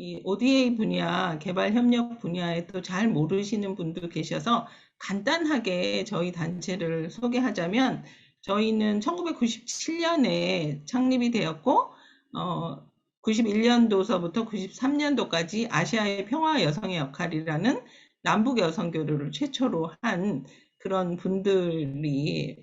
이 ODA 분야, 개발 협력 분야에 또 잘 모르시는 분도 계셔서 간단하게 저희 단체를 소개하자면 저희는 1997년에 창립이 되었고 91년도서부터 93년도까지 아시아의 평화 여성의 역할이라는 남북 여성 교류를 최초로 한 그런 분들이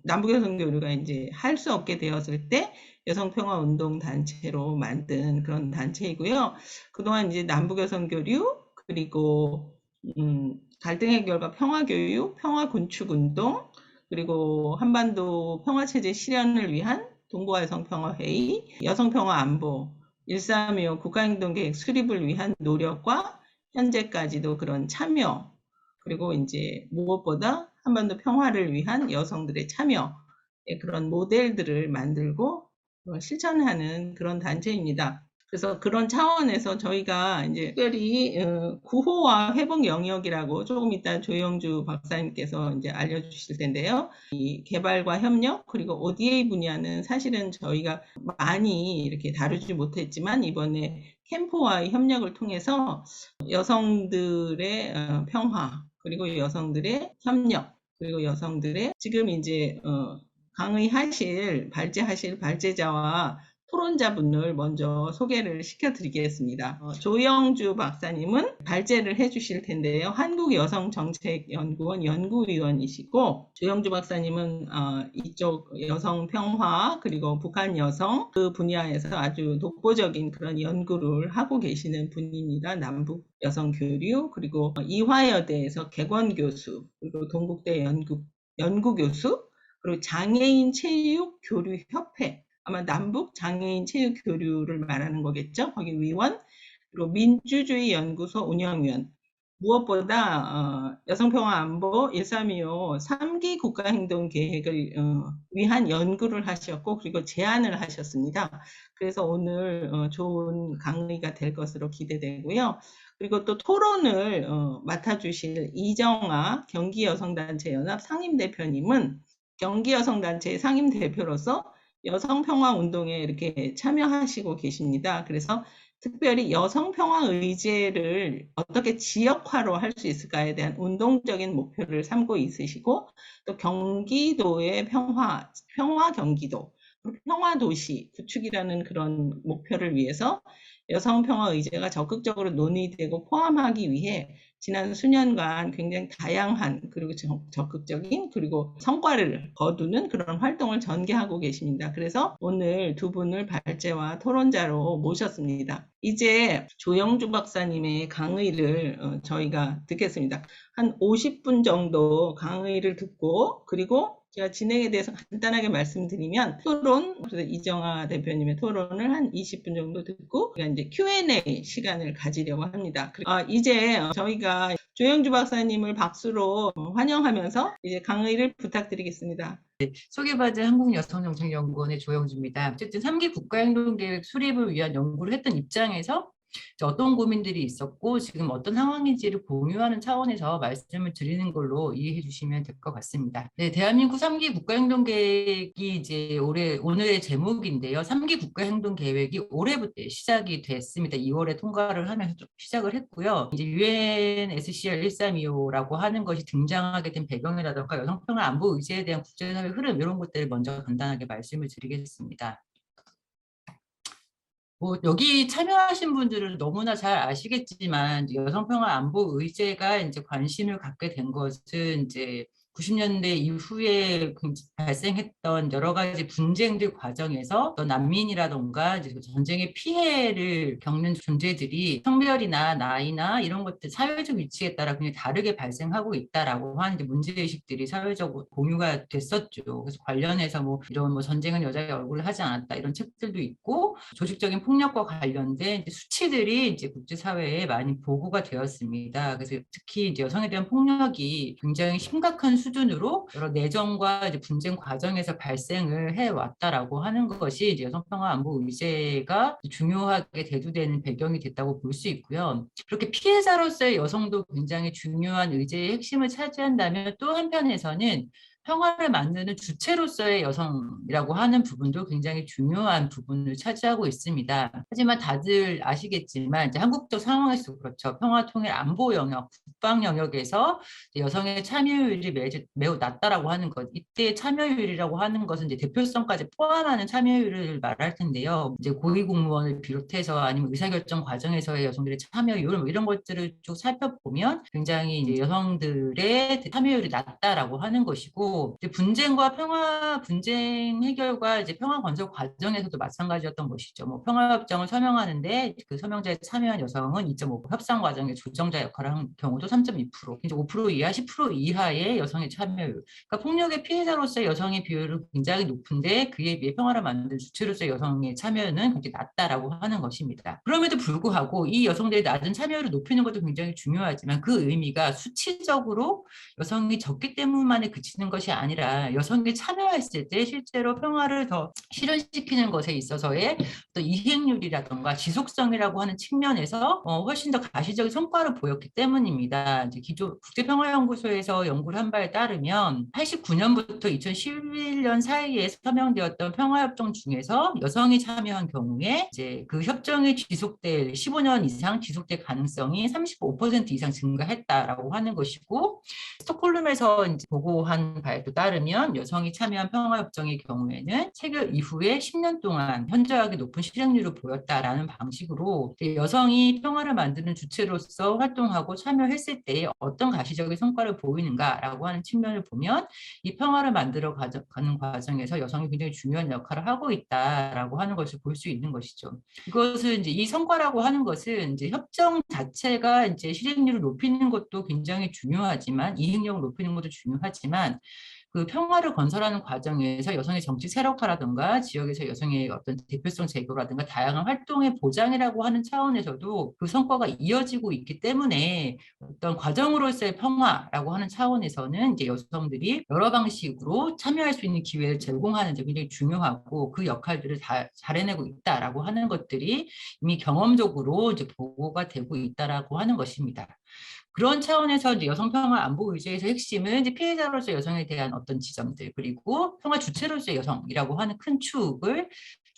남북 여성 교류가 이제 할 수 없게 되었을 때 여성평화운동 단체로 만든 그런 단체이고요. 그동안 이제 남북 여성 교류 그리고 갈등 해결과 평화 교육, 평화 군축 운동 그리고 한반도 평화 체제 실현을 위한 동북아 여성 평화 회의, 여성 평화 안보 1325 국가행동계획 수립을 위한 노력과 현재까지도 그런 참여 그리고 이제 무엇보다 한반도 평화를 위한 여성들의 참여 그런 모델들을 만들고 실천하는 그런 단체입니다. 그래서 그런 차원에서 저희가 이제 특별히 구호와 회복 영역이라고 조금 이따 조영주 박사님께서 이제 알려주실 텐데요. 이 개발과 협력 그리고 ODA 분야는 사실은 저희가 많이 이렇게 다루지 못했지만 이번에 캠프와의 협력을 통해서 여성들의 평화 그리고 여성들의 협력 그리고 여성들의 지금 이제 강의하실 발제하실 발제자와 토론자분을 먼저 소개를 시켜드리겠습니다. 조영주 박사님은 발제를 해주실 텐데요. 한국여성정책연구원 연구위원이시고 조영주 박사님은 이쪽 여성평화 그리고 북한 여성 그 분야에서 아주 독보적인 그런 연구를 하고 계시는 분입니다. 남북 여성교류 그리고 이화여대에서 객원교수 그리고 동국대 연구교수 그리고 장애인 체육교류협회 아마 남북 장애인 체육교류를 말하는 거겠죠. 거기 위원 그리고 민주주의연구소 운영위원 무엇보다 여성평화안보 1325 3기 국가행동계획을 위한 연구를 하셨고 그리고 제안을 하셨습니다. 그래서 오늘 좋은 강의가 될 것으로 기대되고요. 그리고 또 토론을 맡아주실 이정아 경기여성단체연합 상임대표님은 경기여성단체 상임대표로서 여성평화운동에 이렇게 참여하시고 계십니다. 그래서 특별히 여성평화의제를 어떻게 지역화로 할 수 있을까에 대한 운동적인 목표를 삼고 있으시고 또 경기도의 평화 경기도, 평화도시 구축이라는 그런 목표를 위해서 여성평화의제가 적극적으로 논의되고 포함하기 위해 지난 수년간 굉장히 다양한 그리고 적극적인 그리고 성과를 거두는 그런 활동을 전개하고 계십니다. 그래서 오늘 두 분을 발제와 토론자로 모셨습니다. 이제 조영주 박사님의 강의를 저희가 듣겠습니다. 한 50분 정도 강의를 듣고 그리고 제가 진행에 대해서 간단하게 말씀드리면 토론, 그래서 이정아 대표님의 토론을 한 20분 정도 듣고 우리가 이제 Q&A 시간을 가지려고 합니다. 이제 저희가 조영주 박사님을 박수로 환영하면서 이제 강의를 부탁드리겠습니다. 소개받은 한국여성정책연구원의 조영주입니다. 어쨌든 3기 국가행동계획 수립을 위한 연구를 했던 입장에서 어떤 고민들이 있었고 지금 어떤 상황인지를 공유하는 차원에서 말씀을 드리는 걸로 이해해 주시면 될 것 같습니다. 네, 대한민국 3기 국가행동계획이 이제 오늘의 제목인데요. 3기 국가행동계획이 올해부터 시작이 됐습니다. 2월에 통과를 하면서 좀 시작을 했고요. 이제 UNSCR 1325라고 하는 것이 등장하게 된 배경이라든가 여성평화 안보 의제에 대한 국제사회 흐름 이런 것들을 먼저 간단하게 말씀을 드리겠습니다. 여기 참여하신 분들은 너무나 잘 아시겠지만 여성평화 안보 의제가 이제 관심을 갖게 된 것은 이제 90년대 이후에 발생했던 여러 가지 분쟁들 과정에서 난민이라던가 이제 전쟁의 피해를 겪는 존재들이 성별이나 나이나 이런 것들 사회적 위치에 따라 굉장히 다르게 발생하고 있다라고 하는 이제 문제의식들이 사회적으로 공유가 됐었죠. 그래서 관련해서 이런 전쟁은 여자의 얼굴을 하지 않았다 이런 책들도 있고 조직적인 폭력과 관련된 이제 수치들이 이제 국제사회에 많이 보고가 되었습니다. 그래서 특히 이제 여성에 대한 폭력이 굉장히 심각한 수준으로 여러 내정과 이제 분쟁 과정에서 발생을 해왔다라고 하는 것이 이제 여성평화 안보 의제가 중요하게 대두되는 배경이 됐다고 볼 수 있고요. 그렇게 피해자로서의 여성도 굉장히 중요한 의제의 핵심을 차지한다면 또 한편에서는 평화를 만드는 주체로서의 여성이라고 하는 부분도 굉장히 중요한 부분을 차지하고 있습니다. 하지만 다들 아시겠지만 이제 한국적 상황에서 그렇죠. 평화, 통일, 안보 영역, 국방 영역에서 여성의 참여율이 매우 낮다라고 하는 것. 이때 참여율이라고 하는 것은 이제 대표성까지 포함하는 참여율을 말할 텐데요. 이제 고위공무원을 비롯해서 아니면 의사결정 과정에서의 여성들의 참여율 뭐 이런 것들을 쭉 살펴보면 굉장히 이제 여성들의 참여율이 낮다라고 하는 것이고 이제 분쟁과 분쟁 해결과 이제 평화 건설 과정에서도 마찬가지였던 것이죠. 뭐 평화협정을 서명하는데 그 서명자에 참여한 여성은 2.5%, 협상 과정의 조정자 역할을 한 경우도 3.2%, 이제 5% 이하, 10% 이하의 여성의 참여율. 그러니까 폭력의 피해자로서의 여성의 비율은 굉장히 높은데 그에 비해 평화를 만든 주체로서의 여성의 참여는 굉장히 낮다라고 하는 것입니다. 그럼에도 불구하고 이 여성들의 낮은 참여율을 높이는 것도 굉장히 중요하지만 그 의미가 수치적으로 여성이 적기 때문만에 그치는 것이 아니라 여성이 참여했을 때 실제로 평화를 더 실현시키는 것에 있어서의 또 이행률이라든가 지속성이라고 하는 측면에서 훨씬 더 가시적인 성과를 보였기 때문입니다. 이제 기존 국제평화연구소에서 연구를 한 바에 따르면 89년부터 2011년 사이에 서명되었던 평화협정 중에서 여성이 참여한 경우에 이제 그 협정이 지속될 15년 이상 지속될 가능성이 35% 이상 증가했다라고 하는 것이고 스톡홀름에서 이제 보고한 바에 따르면 여성이 참여한 평화협정의 경우에는 체결 이후에 10년 동안 현저하게 높은 실행률을 보였다라는 방식으로 여성이 평화를 만드는 주체로서 활동하고 참여했을 때 어떤 가시적인 성과를 보이는가라고 하는 측면을 보면 이 평화를 만들어 가는 과정에서 여성이 굉장히 중요한 역할을 하고 있다라고 하는 것을 볼 수 있는 것이죠. 이것은 이제 이 성과라고 하는 것은 이제 협정 자체가 이제 실행률을 높이는 것도 굉장히 중요하지만 이행력을 높이는 것도 중요하지만 그 평화를 건설하는 과정에서 여성의 정치 세력화라든가 지역에서 여성의 어떤 대표성 제고라든가 다양한 활동의 보장이라고 하는 차원에서도 그 성과가 이어지고 있기 때문에 어떤 과정으로서의 평화라고 하는 차원에서는 이제 여성들이 여러 방식으로 참여할 수 있는 기회를 제공하는 게 굉장히 중요하고 그 역할들을 다 잘 해내고 있다라고 하는 것들이 이미 경험적으로 이제 보고가 되고 있다라고 하는 것입니다. 그런 차원에서 이제 여성평화 안보 의제에서 핵심은 이제 피해자로서 여성에 대한 어떤 지점들 그리고 평화 주체로서의 여성이라고 하는 큰 축을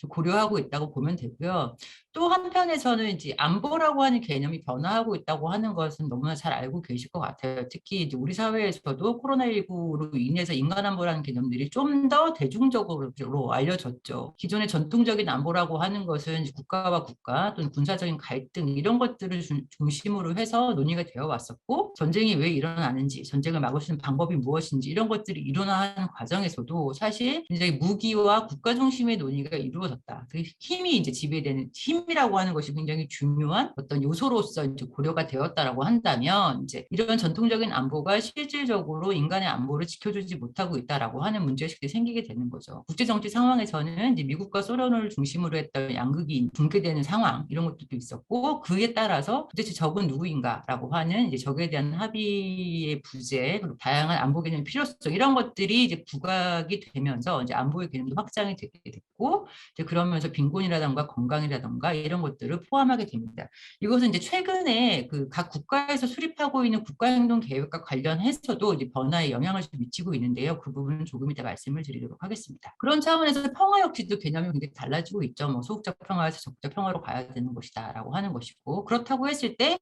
고려하고 있다고 보면 되고요. 또 한편에서는 이제 안보라고 하는 개념이 변화하고 있다고 하는 것은 너무나 잘 알고 계실 것 같아요. 특히 이제 우리 사회에서도 코로나19로 인해서 인간 안보라는 개념들이 좀 더 대중적으로 알려졌죠. 기존의 전통적인 안보라고 하는 것은 국가와 국가 또는 군사적인 갈등 이런 것들을 중심으로 해서 논의가 되어 왔었고 전쟁이 왜 일어나는지 전쟁을 막을 수 있는 방법이 무엇인지 이런 것들이 일어나는 과정에서도 사실 굉장히 무기와 국가 중심의 논의가 이루어졌다. 그 힘이 이제 지배되는 힘이라고 하는 것이 굉장히 중요한 어떤 요소로서 이제 고려가 되었다라고 한다면 이제 이런 전통적인 안보가 실질적으로 인간의 안보를 지켜주지 못하고 있다라고 하는 문제의식이 생기게 되는 거죠. 국제정치 상황에서는 이제 미국과 소련을 중심으로 했던 양극이 붕괴되는 상황 이런 것들도 있었고 그에 따라서 도대체 적은 누구인가라고 하는 이제 적에 대한 합의의 부재 그리고 다양한 안보 개념의 필요성 이런 것들이 이제 부각이 되면서 이제 안보의 개념도 확장이 되게 됐고 이제 그러면서 빈곤이라든가 건강이라든가 이런 것들을 포함하게 됩니다. 이것은 이제 최근에 그 각 국가에서 수립하고 있는 국가행동 계획과 관련해서도 이제 변화에 영향을 좀 미치고 있는데요. 그 부분은 조금 이따 말씀을 드리도록 하겠습니다. 그런 차원에서 평화 역시도 개념이 굉장히 달라지고 있죠. 뭐 소극적 평화에서 적극적 평화로 가야 되는 것이다라고 하는 것이고 그렇다고 했을 때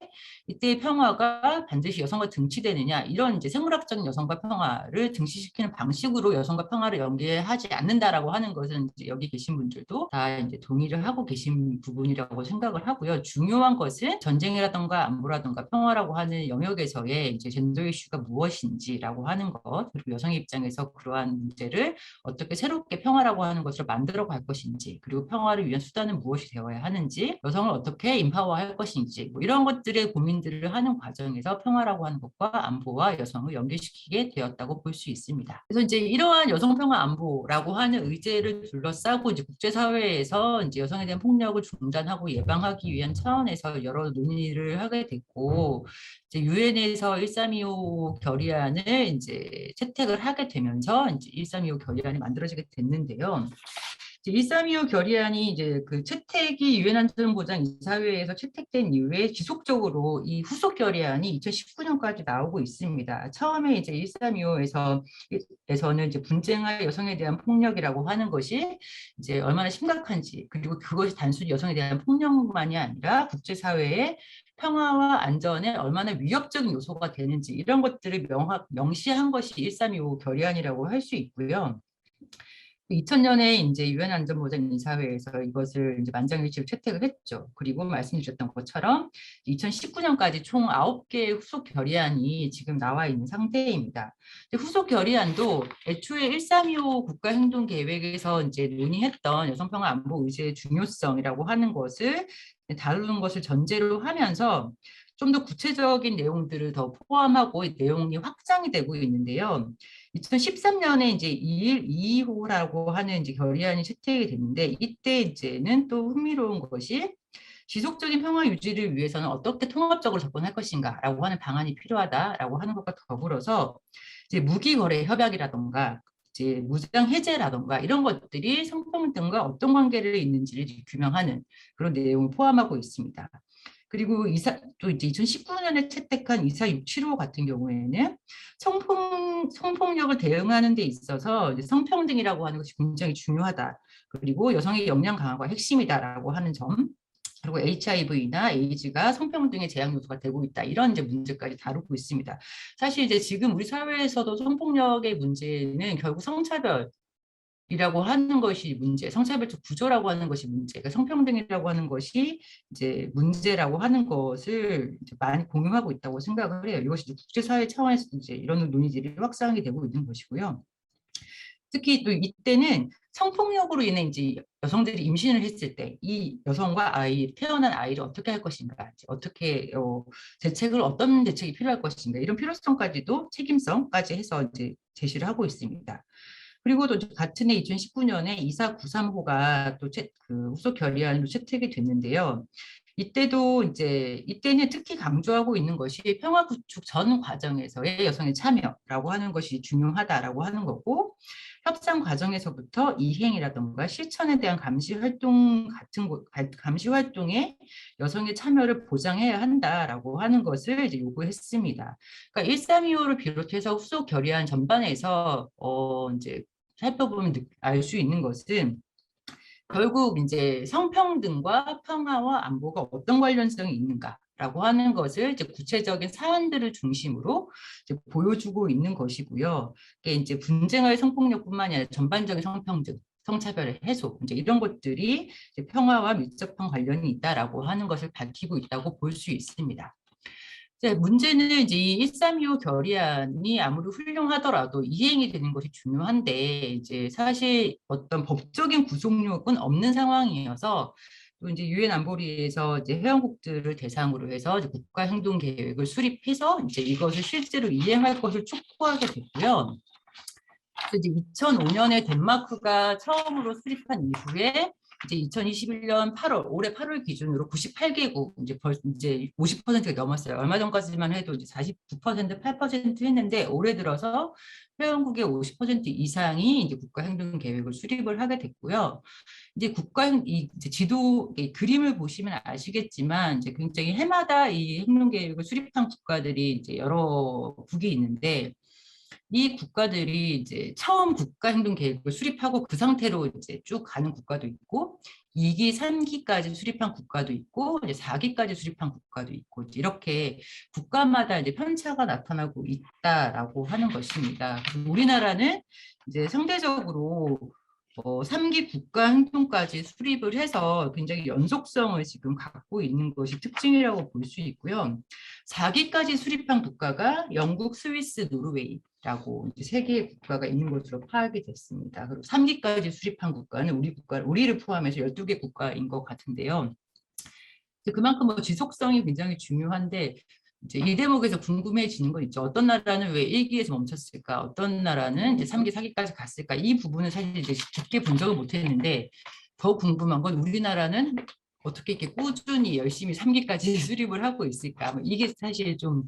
이때의 평화가 반드시 여성과 등치되느냐 이런 이제 생물학적인 여성과 평화를 등시시키는 방식으로 여성과 평화를 연계하지 않는다라고 하는 것은 이제 여기 계신 분들도 다 이제 동의를 하고 계신 부분이라고 생각을 하고요. 중요한 것은 전쟁이라든가 안보라든가 평화라고 하는 영역에서의 이제 젠더 이슈가 무엇인지라고 하는 것 그리고 여성의 입장에서 그러한 문제를 어떻게 새롭게 평화라고 하는 것을 만들어 갈 것인지 그리고 평화를 위한 수단은 무엇이 되어야 하는지 여성을 어떻게 인파워할 것인지 뭐 이런 것들의 고민들을 하는 과정에서 평화라고 하는 것과 안보와 여성을 연계시키게 되었다고 볼 수 있습니다. 그래서 이제 이러한 여성 평화 안보라고 하는 의제를 둘러싸고 이제 국제사회에서 이제 여성에 대한 폭력을 중단하고 예방하기 위한 차원에서 여러 논의를 하게 됐고 이제 유엔에서 1325 결의안을 이제 채택을 하게 되면서 이제 1325 결의안이 만들어지게 됐는데요. 1325 결의안이 이제 그 채택이 유엔 안전보장 이사회에서 채택된 이후에 지속적으로 이 후속 결의안이 2019년까지 나오고 있습니다. 처음에 이제 1325에서는 이제 분쟁과 여성에 대한 폭력이라고 하는 것이 이제 얼마나 심각한지, 그리고 그것이 단순히 여성에 대한 폭력만이 아니라 국제사회의 평화와 안전에 얼마나 위협적인 요소가 되는지, 이런 것들을 명시한 것이 1325 결의안이라고 할 수 있고요. 2000년에 이제 유엔 안전보장 이사회에서 이것을 이제 만장일치로 채택을 했죠. 그리고 말씀드렸던 것처럼 2019년까지 총 9개의 후속 결의안이 지금 나와 있는 상태입니다. 후속 결의안도 애초에 1325 국가행동계획에서 이제 논의했던 여성평화 안보 의제의 중요성이라고 하는 것을 다루는 것을 전제로 하면서 좀 더 구체적인 내용들을 더 포함하고 내용이 확장이 되고 있는데요. 2013년에 이제 212호라고 하는 이제 결의안이 채택이 됐는데, 이때 이제는 또 흥미로운 것이 지속적인 평화 유지를 위해서는 어떻게 통합적으로 접근할 것인가라고 하는 방안이 필요하다라고 하는 것과 더불어서 이제 무기 거래 협약이라던가 이제 무장 해제라던가 이런 것들이 성평등과 어떤 관계를 있는지를 규명하는 그런 내용을 포함하고 있습니다. 그리고 또 이제 2019년에 채택한 24675 같은 경우에는 성폭력을 대응하는 데 있어서 이제 성평등이라고 하는 것이 굉장히 중요하다. 그리고 여성의 역량 강화가 핵심이다라고 하는 점, 그리고 HIV나 에이즈가 성평등의 제약 요소가 되고 있다. 이런 이제 문제까지 다루고 있습니다. 사실 이제 지금 우리 사회에서도 성폭력의 문제는 결국 성차별이라고 하는 것이 문제, 성차별적 구조라고 하는 것이 문제, 그러니까 성평등이라고 하는 것이 이제 문제라고 하는 것을 이제 많이 공유하고 있다고 생각을 해요. 이것이 국제사회 차원에서 이제 이런 논의들이 확산이 되고 있는 것이고요. 특히 또 이때는 성폭력으로 인해 이제 여성들이 임신을 했을 때 이 여성과 태어난 아이를 어떻게 할 것인가, 어떻게 어떤 대책이 필요할 것인가, 이런 필요성까지도 책임성까지 해서 이제 제시를 하고 있습니다. 그리고 또 같은 해 2019년에 2493호가 또 그 후속 결의안으로 채택이 됐는데요. 이때는 특히 강조하고 있는 것이 평화 구축 전 과정에서의 여성의 참여라고 하는 것이 중요하다라고 하는 거고, 협상 과정에서부터 이행이라든가 실천에 대한 감시 활동에 여성의 참여를 보장해야 한다라고 하는 것을 이제 요구했습니다. 그러니까 1325를 비롯해서 후속 결의안 전반에서 이제 살펴보면 알 수 있는 것은 결국 이제 성평등과 평화와 안보가 어떤 관련성이 있는가라고 하는 것을 이제 구체적인 사안들을 중심으로 이제 보여주고 있는 것이고요. 이게 이제 분쟁의 성폭력뿐만이 아니라 전반적인 성평등, 성차별의 해소, 이제 이런 것들이 이제 평화와 밀접한 관련이 있다라고 하는 것을 밝히고 있다고 볼 수 있습니다. 문제는 이제 이 1325 결의안이 아무리 훌륭하더라도 이행이 되는 것이 중요한데, 이제 사실 어떤 법적인 구속력은 없는 상황이어서, 또 이제 유엔 안보리에서 이제 회원국들을 대상으로 해서 이제 국가 행동 계획을 수립해서 이제 이것을 실제로 이행할 것을 촉구하게 됐고요. 그래서 이제 2005년에 덴마크가 처음으로 수립한 이후에 이제 2021년 8월, 올해 8월 기준으로 98개국, 이제 50%가 넘었어요. 얼마 전까지만 해도 이제 49%, 8% 했는데, 올해 들어서 회원국의 50% 이상이 이제 국가행동 계획을 수립을 하게 됐고요. 이제 이제 그림을 보시면 아시겠지만, 이제 굉장히 해마다 이 행동 계획을 수립한 국가들이 이제 여러 국이 있는데, 이 국가들이 이제 처음 국가행동계획을 수립하고 그 상태로 이제 쭉 가는 국가도 있고, 2기, 3기까지 수립한 국가도 있고, 이제 4기까지 수립한 국가도 있고, 이렇게 국가마다 이제 편차가 나타나고 있다라고 하는 것입니다. 우리나라는 이제 상대적으로 3기 국가행동까지 수립을 해서 굉장히 연속성을 지금 갖고 있는 것이 특징이라고 볼 수 있고요. 4기까지 수립한 국가가 영국, 스위스, 노르웨이라고 이제 3개의 국가가 있는 것으로 파악이 됐습니다. 그리고 3기까지 수립한 국가는 우리를 포함해서 12개 국가인 것 같은데요. 그만큼 지속성이 굉장히 중요한데, 이제 이 대목에서 궁금해지는 건 있죠. 어떤 나라는 왜 1기에서 멈췄을까? 어떤 나라는 이제 3기, 4기까지 갔을까? 이 부분은 사실 이제 깊게 본 적을 못 했는데, 더 궁금한 건 우리나라는 어떻게 이렇게 꾸준히 열심히 3기까지 수립을 하고 있을까? 뭐 이게 사실 좀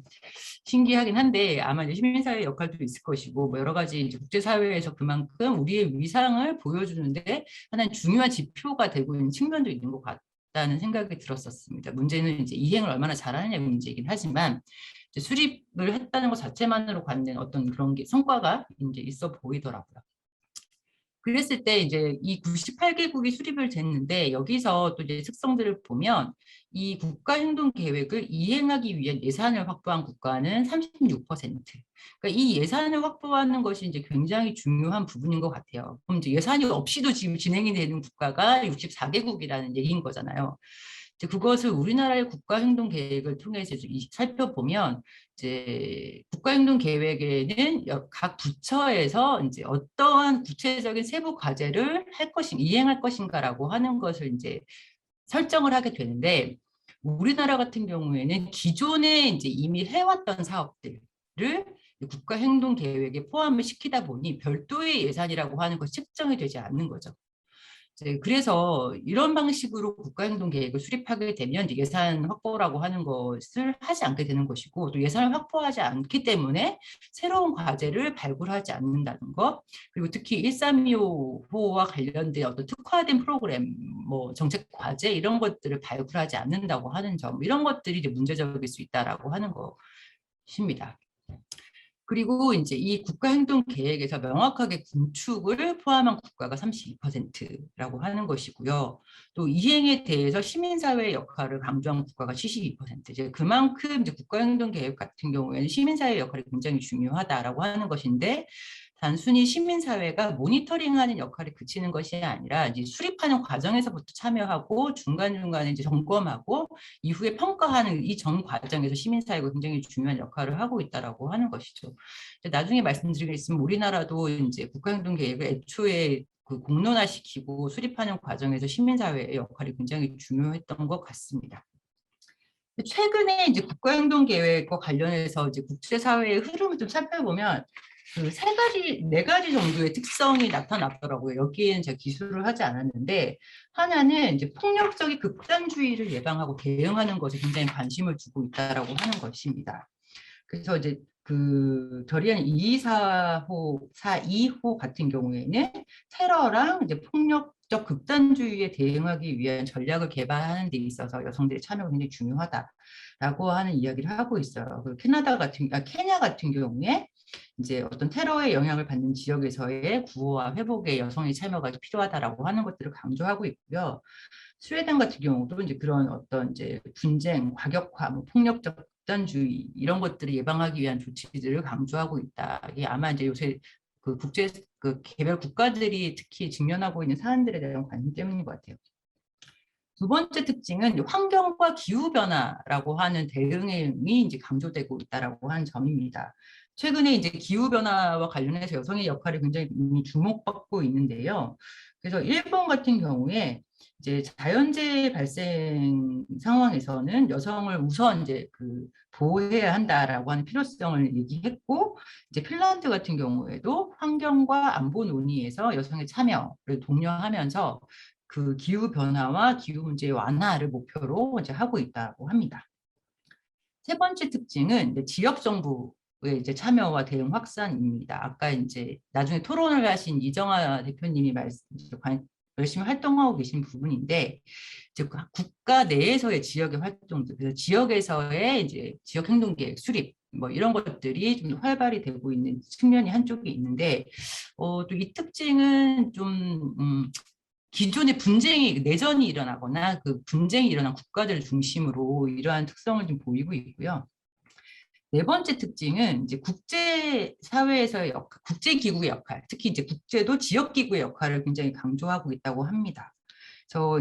신기하긴 한데 아마 이제 시민사회 역할도 있을 것이고 뭐 여러 가지 이제 국제사회에서 그만큼 우리의 위상을 보여주는데 하나의 중요한 지표가 되고 있는 측면도 있는 것 같다는 생각이 들었었습니다. 문제는 이제 이행을 얼마나 잘하느냐 문제이긴 하지만 이제 수립을 했다는 것 자체만으로 갖는 어떤 그런 게 성과가 이제 있어 보이더라고요. 그랬을 때 이제 이 98개국이 수립을 됐는데 여기서 또 이제 특성들을 보면 이 국가행동계획을 이행하기 위한 예산을 확보한 국가는 36%. 그러니까 이 예산을 확보하는 것이 이제 굉장히 중요한 부분인 것 같아요. 그럼 이제 예산이 없이도 지금 진행이 되는 국가가 64개국이라는 얘기인 거잖아요. 이제 그것을 우리나라의 국가행동계획을 통해서 살펴보면 이제 국가행동계획에는 각 부처에서 이제 어떠한 구체적인 세부 과제를 이행할 것인가라고 하는 것을 이제 설정을 하게 되는데 우리나라 같은 경우에는 기존에 이제 이미 해왔던 사업들을 국가행동계획에 포함을 시키다 보니 별도의 예산이라고 하는 것이 책정이 되지 않는 거죠. 그래서 이런 방식으로 국가행동계획을 수립하게 되면 이제 예산 확보라고 하는 것을 하지 않게 되는 것이고 또 예산을 확보하지 않기 때문에 새로운 과제를 발굴하지 않는다는 것 그리고 특히 1325호와 관련된 어떤 특화된 프로그램 뭐 정책 과제 이런 것들을 발굴하지 않는다고 하는 점 이런 것들이 이제 문제적일 수 있다라고 하는 것입니다. 그리고 이제 이 국가행동계획에서 명확하게 군축을 포함한 국가가 32%라고 하는 것이고요. 또 이행에 대해서 시민사회의 역할을 강조한 국가가 72%. 이제 그만큼 이제 국가행동계획 같은 경우에는 시민사회의 역할이 굉장히 중요하다라고 하는 것인데 단순히 시민사회가 모니터링하는 역할에 그치는 것이 아니라 이제 수립하는 과정에서부터 참여하고 중간중간에 이제 점검하고 이후에 평가하는 이 전 과정에서 시민사회가 굉장히 중요한 역할을 하고 있다라고 하는 것이죠. 나중에 말씀드리겠지만 우리나라도 이제 국가행동계획을 애초에 그 공론화시키고 수립하는 과정에서 시민사회의 역할이 굉장히 중요했던 것 같습니다. 최근에 이제 국가행동계획과 관련해서 이제 국제사회의 흐름을 좀 살펴보면 그 네 가지 정도의 특성이 나타났더라고요. 여기에는 제가 기술을 하지 않았는데 하나는 이제 폭력적인 극단주의를 예방하고 대응하는 것에 굉장히 관심을 두고 있다라고 하는 것입니다. 그래서 이제 그 결의안 224호, 42호 같은 경우에는 테러랑 이제 폭력적 극단주의에 대응하기 위한 전략을 개발하는 데 있어서 여성들의 참여가 굉장히 중요하다라고 하는 이야기를 하고 있어요. 그리고 케냐 같은 경우에 이제 어떤 테러의 영향을 받는 지역에서의 구호와 회복에 여성의 참여가 필요하다라고 하는 것들을 강조하고 있고요. 스웨덴 같은 경우도 이제 그런 어떤 이제 분쟁, 과격화, 뭐 폭력적 극단주의 이런 것들을 예방하기 위한 조치들을 강조하고 있다. 이게 아마 이제 요새 그 개별 국가들이 특히 직면하고 있는 사안들에 대한 관심 때문인 것 같아요. 두 번째 특징은 환경과 기후 변화라고 하는 대응이 이제 강조되고 있다라고 하는 점입니다. 최근에 이제 기후 변화와 관련해서 여성의 역할이 굉장히 주목받고 있는데요. 그래서 일본 같은 경우에 이제 자연재해 발생 상황에서는 여성을 우선 이제 그 보호해야 한다라고 하는 필요성을 얘기했고, 이제 핀란드 같은 경우에도 환경과 안보 논의에서 여성의 참여를 독려하면서 그 기후 변화와 기후 문제의 완화를 목표로 이제 하고 있다고 합니다. 세 번째 특징은 이제 지역 정부의 이제 참여와 대응 확산입니다. 아까 이제 나중에 토론을 하신 이정아 대표님이 열심히 활동하고 계신 부분인데 이제 국가 내에서의 지역의 활동들, 그래서 지역에서의 이제 지역 행동 계획 수립 뭐 이런 것들이 좀 활발히 되고 있는 측면이 한쪽에 있는데 또 이 특징은 좀 기존의 내전이 일어나거나 그 분쟁이 일어난 국가들을 중심으로 이러한 특성을 좀 보이고 있고요. 네 번째 특징은 이제 국제사회에서의 국제기구의 역할, 특히 이제 국제도 지역기구의 역할을 굉장히 강조하고 있다고 합니다.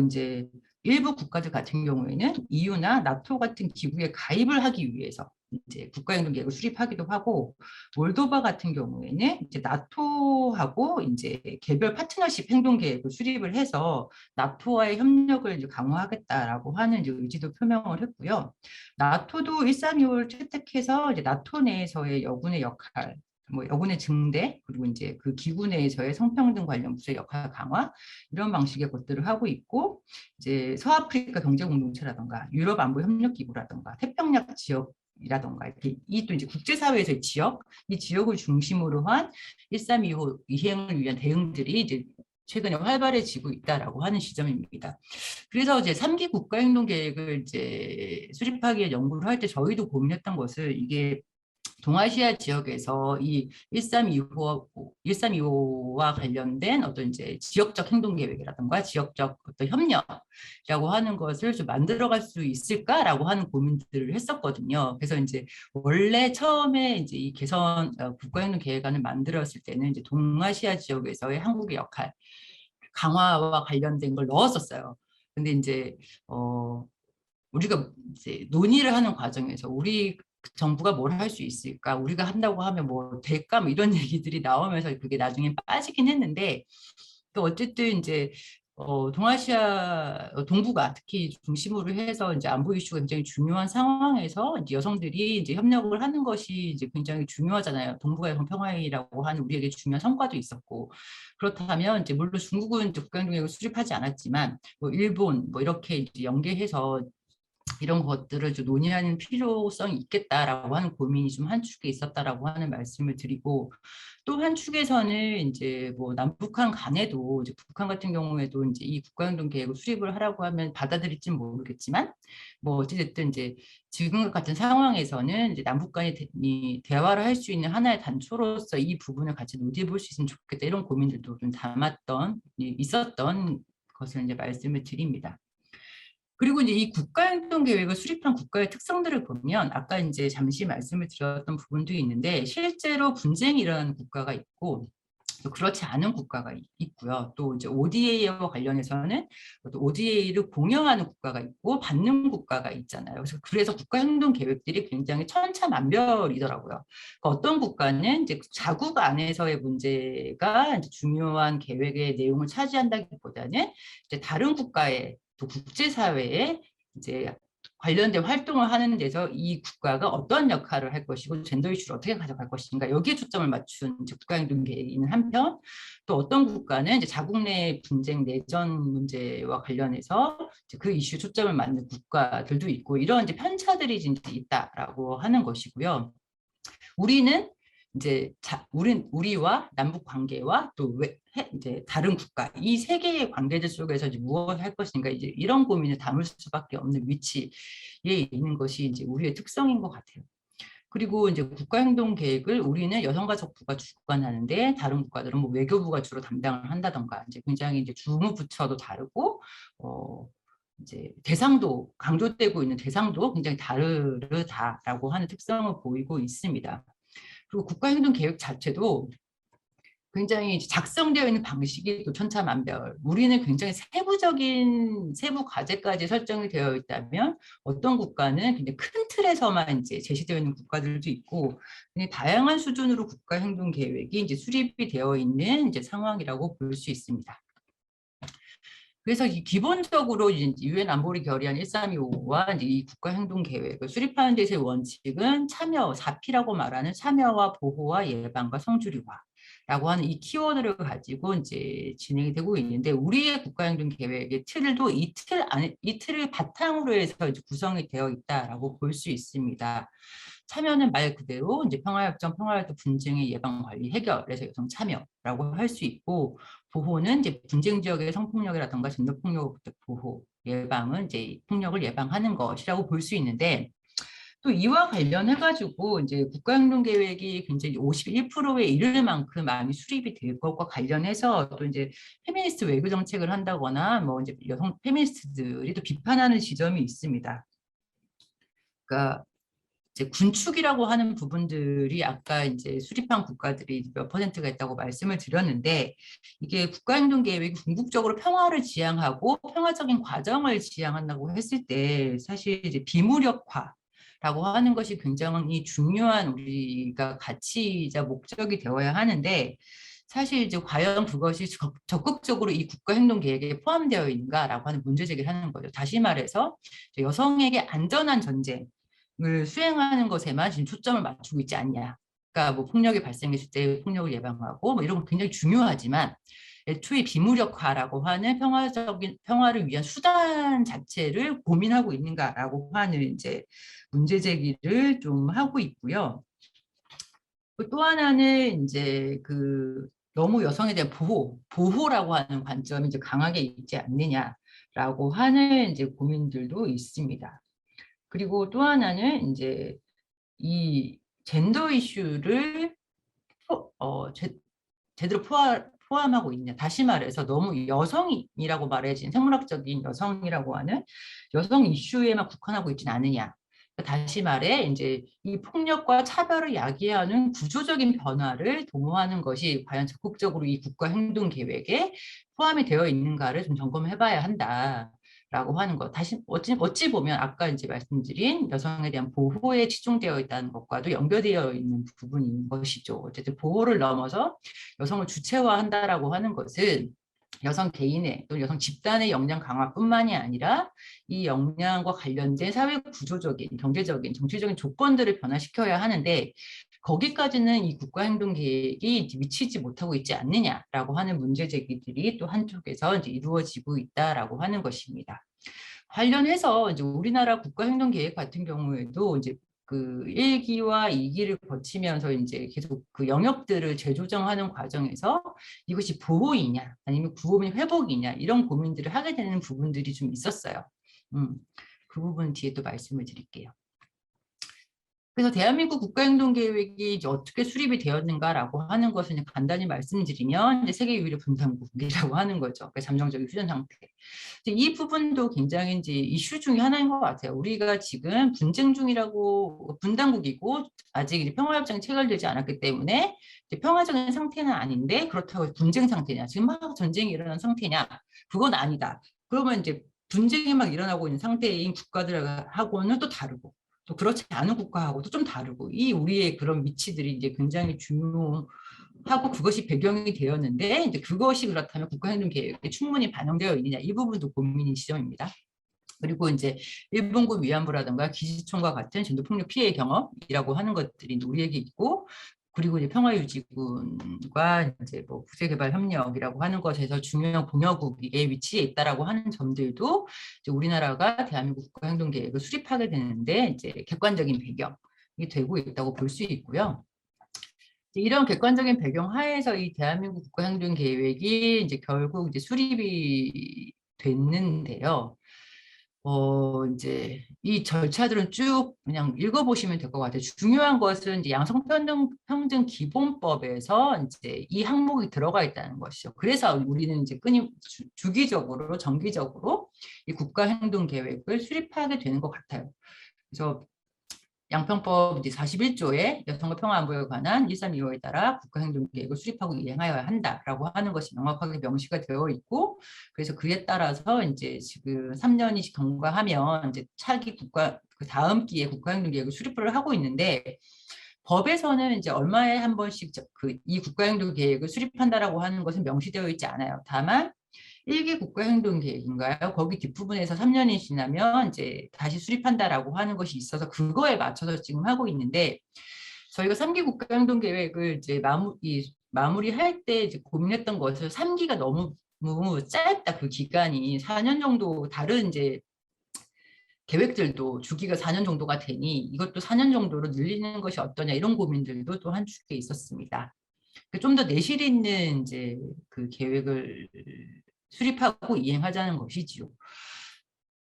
이제 일부 국가들 같은 경우에는 EU나 나토 같은 기구에 가입을 하기 위해서 이제 국가행동계획을 수립하기도 하고, 몰도바 같은 경우에는 이제 나토하고 이제 개별 파트너십 행동계획을 수립을 해서 나토와의 협력을 이제 강화하겠다라고 하는 이제 의지도 표명을 했고요. 나토도 1325를 채택해서 이제 나토 내에서의 여군의 역할 뭐 여군의 증대, 그리고 이제 그 기구 내에서의 성평등 관련 부서의 역할 강화, 이런 방식의 것들을 하고 있고, 이제 서아프리카 경제공동체라던가 유럽 안보 협력 기구라던가 태평양 지역이라던가 이렇게 이 또 이제 국제사회에서의 지역, 이 지역을 중심으로 한 1325 이행을 위한 대응들이 이제 최근에 활발해지고 있다라고 하는 시점입니다. 그래서 이제 3기 국가행동계획을 이제 수립하기 위해 연구를 할 때 저희도 고민했던 것을, 이게 동아시아 지역에서 이 1325와 관련된 어떤 이제 지역적 행동 계획이라든가 지역적 어떤 협력이라고 하는 것을 좀 만들어갈 수 있을까라고 하는 고민들을 했었거든요. 그래서 이제 원래 처음에 이제 이 개선 국가행동 계획안을 만들었을 때는 이제 동아시아 지역에서의 한국의 역할 강화와 관련된 걸 넣었었어요. 근데 이제 우리가 이제 논의를 하는 과정에서 우리 정부가 뭘 할 수 있을까? 우리가 한다고 하면 뭐 될까? 뭐 이런 얘기들이 나오면서 그게 나중에 빠지긴 했는데, 또 어쨌든 이제 동아시아 동북아 특히 중심으로 해서 이제 안보 이슈가 굉장히 중요한 상황에서 이제 여성들이 이제 협력을 하는 것이 이제 굉장히 중요하잖아요. 동북아 여성 평화회의라고 하는 우리에게 중요한 성과도 있었고, 그렇다면 이제 물론 중국은 이제 국가행동계획을 수립하지 않았지만 뭐 일본 뭐 이렇게 이제 연계해서 이런 것들을 좀 논의하는 필요성이 있겠다라고 하는 고민이 좀 한 축에 있었다라고 하는 말씀을 드리고, 또 한 축에서는 이제 뭐 남북한 간에도 이제 북한 같은 경우에도 이제 이 국가행동 계획을 수립을 하라고 하면 받아들일지는 모르겠지만, 뭐 어찌됐든 이제 지금 같은 상황에서는 이제 남북 간이 대화를 할 수 있는 하나의 단초로서 이 부분을 같이 논의해 볼 수 있으면 좋겠다, 이런 고민들도 좀 있었던 것을 이제 말씀을 드립니다. 그리고 이제 이 국가행동 계획을 수립한 국가의 특성들을 보면 아까 이제 잠시 말씀을 드렸던 부분도 있는데, 실제로 분쟁이 일어나는 국가가 있고 또 그렇지 않은 국가가 있고요. 또 이제 ODA와 관련해서는 또 ODA를 공영하는 국가가 있고 받는 국가가 있잖아요. 그래서 국가행동 계획들이 굉장히 천차만별이더라고요. 그러니까 어떤 국가는 이제 자국 안에서의 문제가 이제 중요한 계획의 내용을 차지한다기보다는 이제 다른 국가의 또 국제사회에 이제 관련된 활동을 하는 데서 이 국가가 어떤 역할을 할 것이고 젠더 이슈를 어떻게 가져갈 것인가, 여기에 초점을 맞춘 국가행동 계획이 있는 한편, 또 어떤 국가는 이제 자국 내 분쟁 내전 문제와 관련해서 이제 그 이슈 초점을 맞는 국가들도 있고, 이런 이제 편차들이 이제 있다라고 하는 것이고요. 우리는 이제 우리와 남북 관계와 또 이제 다른 국가, 이 세 개의 관계들 속에서 이제 무엇을 할 것인가, 이제 이런 고민을 담을 수밖에 없는 위치에 있는 것이 이제 우리의 특성인 것 같아요. 그리고 이제 국가행동 계획을 우리는 여성가족부가 주관하는데 다른 국가들은 뭐 외교부가 주로 담당을 한다던가, 이제 굉장히 이제 주무부처도 다르고 이제 대상도, 강조되고 있는 대상도 굉장히 다르다라고 하는 특성을 보이고 있습니다. 그리고 국가행동 계획 자체도 굉장히 작성되어 있는 방식이 또 천차만별. 우리는 굉장히 세부적인 세부 과제까지 설정이 되어 있다면 어떤 국가는 굉장히 큰 틀에서만 이제 제시되어 있는 국가들도 있고, 다양한 수준으로 국가행동 계획이 이제 수립이 되어 있는 이제 상황이라고 볼 수 있습니다. 그래서 기본적으로 유엔 안보리 결의안 1325와 이 국가행동계획을 수립하는 데서의 원칙은 참여, 4P라고 말하는 참여와 보호와 예방과 성주류화라고 하는 이 키워드를 가지고 이제 진행이 되고 있는데, 우리의 국가행동계획의 틀도 이 틀을 바탕으로 해서 이제 구성이 되어 있다라고 볼 수 있습니다. 참여는 말 그대로 이제 평화협정, 평화활동 분쟁의 예방, 관리, 해결에서 여성 참여라고 할 수 있고, 보호는 이제 분쟁 지역의 성폭력이라든가 젠더폭력 보호, 예방은 이제 폭력을 예방하는 것이라고 볼 수 있는데, 또 이와 관련해가지고 이제 국가행동계획이 굉장히 51%에 이를 만큼 많이 수립이 될 것과 관련해서 또 이제 페미니스트 외교 정책을 한다거나 뭐 이제 여성 페미니스트들이 또 비판하는 지점이 있습니다. 그러니까 이제 군축이라고 하는 부분들이 아까 이제 수립한 국가들이 몇 퍼센트가 있다고 말씀을 드렸는데, 이게 국가행동계획이 궁극적으로 평화를 지향하고 평화적인 과정을 지향한다고 했을 때 사실 이제 비무력화라고 하는 것이 굉장히 중요한 우리가 가치이자 목적이 되어야 하는데, 사실 이제 과연 그것이 적극적으로 이 국가행동계획에 포함되어 있는가라고 하는 문제 제기를 하는 거죠. 다시 말해서 여성에게 안전한 전쟁 을 수행하는 것에만 지금 초점을 맞추고 있지 않냐. 그러니까 뭐 폭력이 발생했을 때 폭력을 예방하고 뭐 이런 건 굉장히 중요하지만 애초에 비무력화라고 하는 평화를 위한 수단 자체를 고민하고 있는가라고 하는 이제 문제 제기를 좀 하고 있고요. 또 하나는 이제 그 너무 여성에 대한 보호라고 하는 관점이 이제 강하게 있지 않느냐라고 하는 이제 고민들도 있습니다. 그리고 또 하나는 이제 이 젠더 이슈를 제대로 포함하고 있냐. 다시 말해서 너무 여성이라고 말해진 생물학적인 여성이라고 하는 여성 이슈에만 국한하고 있지는 않느냐. 다시 말해 이제 이 폭력과 차별을 야기하는 구조적인 변화를 도모하는 것이 과연 적극적으로 이 국가 행동 계획에 포함이 되어 있는가를 좀 점검해 봐야 한다. 라고 하는 것. 다시 어찌 보면 아까 이제 말씀드린 여성에 대한 보호에 치중되어 있다는 것과도 연결되어 있는 부분인 것이죠. 어쨌든 보호를 넘어서 여성을 주체화한다라고 하는 것은 여성 개인의 또는 여성 집단의 역량 강화뿐만이 아니라 이 역량과 관련된 사회 구조적인, 경제적인, 정치적인 조건들을 변화시켜야 하는데 거기까지는 이 국가행동계획이 미치지 못하고 있지 않느냐라고 하는 문제 제기들이 또 한쪽에서 이제 이루어지고 있다라고 하는 것입니다. 관련해서 이제 우리나라 국가행동계획 같은 경우에도 이제 그 1기와 2기를 거치면서 이제 계속 그 영역들을 재조정하는 과정에서 이것이 보호이냐 아니면 구호민 회복이냐 이런 고민들을 하게 되는 부분들이 좀 있었어요. 그 부분 뒤에 또 말씀을 드릴게요. 그래서 대한민국 국가행동계획이 이제 어떻게 수립이 되었는가라고 하는 것을 그냥 간단히 말씀드리면 이제 세계 유일의 분단국이라고 하는 거죠. 그러니까 잠정적인 휴전 상태. 이 부분도 굉장히 이제 이슈 중에 하나인 것 같아요. 우리가 지금 분쟁 중이라고 분단국이고 아직 이제 평화협정이 체결되지 않았기 때문에 이제 평화적인 상태는 아닌데 그렇다고 분쟁 상태냐? 지금 막 전쟁이 일어난 상태냐? 그건 아니다. 그러면 이제 분쟁이 막 일어나고 있는 상태인 국가들하고는 또 다르고. 또 그렇지 않은 국가하고도 좀 다르고 이 우리의 그런 위치들이 이제 굉장히 중요하고 그것이 배경이 되었는데 이제 그것이 그렇다면 국가행동계획에 충분히 반영되어 있느냐 이 부분도 고민인 지점입니다. 그리고 이제 일본군 위안부라든가 기지총과 같은 전도폭력 피해 경험이라고 하는 것들이 우리에게 있고 그리고 이제 평화유지군과 이제 뭐 국제개발협력이라고 하는 것에서 중요한 공여국의 위치에 있다라고 하는 점들도 이제 우리나라가 대한민국 국가행동계획을 수립하게 되는데 이제 객관적인 배경이 되고 있다고 볼 수 있고요. 이런 객관적인 배경 하에서 이 대한민국 국가행동계획이 이제 결국 이제 수립이 됐는데요. 이제 이 절차들은 쭉 그냥 읽어보시면 될 것 같아요. 중요한 것은 이제 양성평등 기본법에서 이제 이 항목이 들어가 있다는 것이죠. 그래서 우리는 이제 주기적으로, 정기적으로 이 국가행동계획을 수립하게 되는 것 같아요. 그래서 양평법 이제 41조에 여성과 평화안보에 관한 132호에 따라 국가행동계획을 수립하고 이행하여야 한다라고 하는 것이 명확하게 명시가 되어 있고 그래서 그에 따라서 이제 지금 3년이 경과하면 이제 차기 그 다음 기에 국가행동계획을 수립을 하고 있는데 법에서는 이제 얼마에 한 번씩 이 국가행동계획을 수립한다라고 하는 것은 명시되어 있지 않아요. 다만 1기 국가행동계획인가요? 거기 뒷부분에서 3년이 지나면 이제 다시 수립한다라고 하는 것이 있어서 그거에 맞춰서 지금 하고 있는데 저희가 3기 국가행동계획을 이제 마무리할 때 이제 고민했던 것을 3기가 너무 짧다 그 기간이 4년 정도 다른 이제 계획들도 주기가 4년 정도가 되니 이것도 4년 정도로 늘리는 것이 어떠냐 이런 고민들도 또 한 축에 있었습니다. 좀 더 내실 있는 이제 그 계획을 수립하고 이행하자는 것이지요.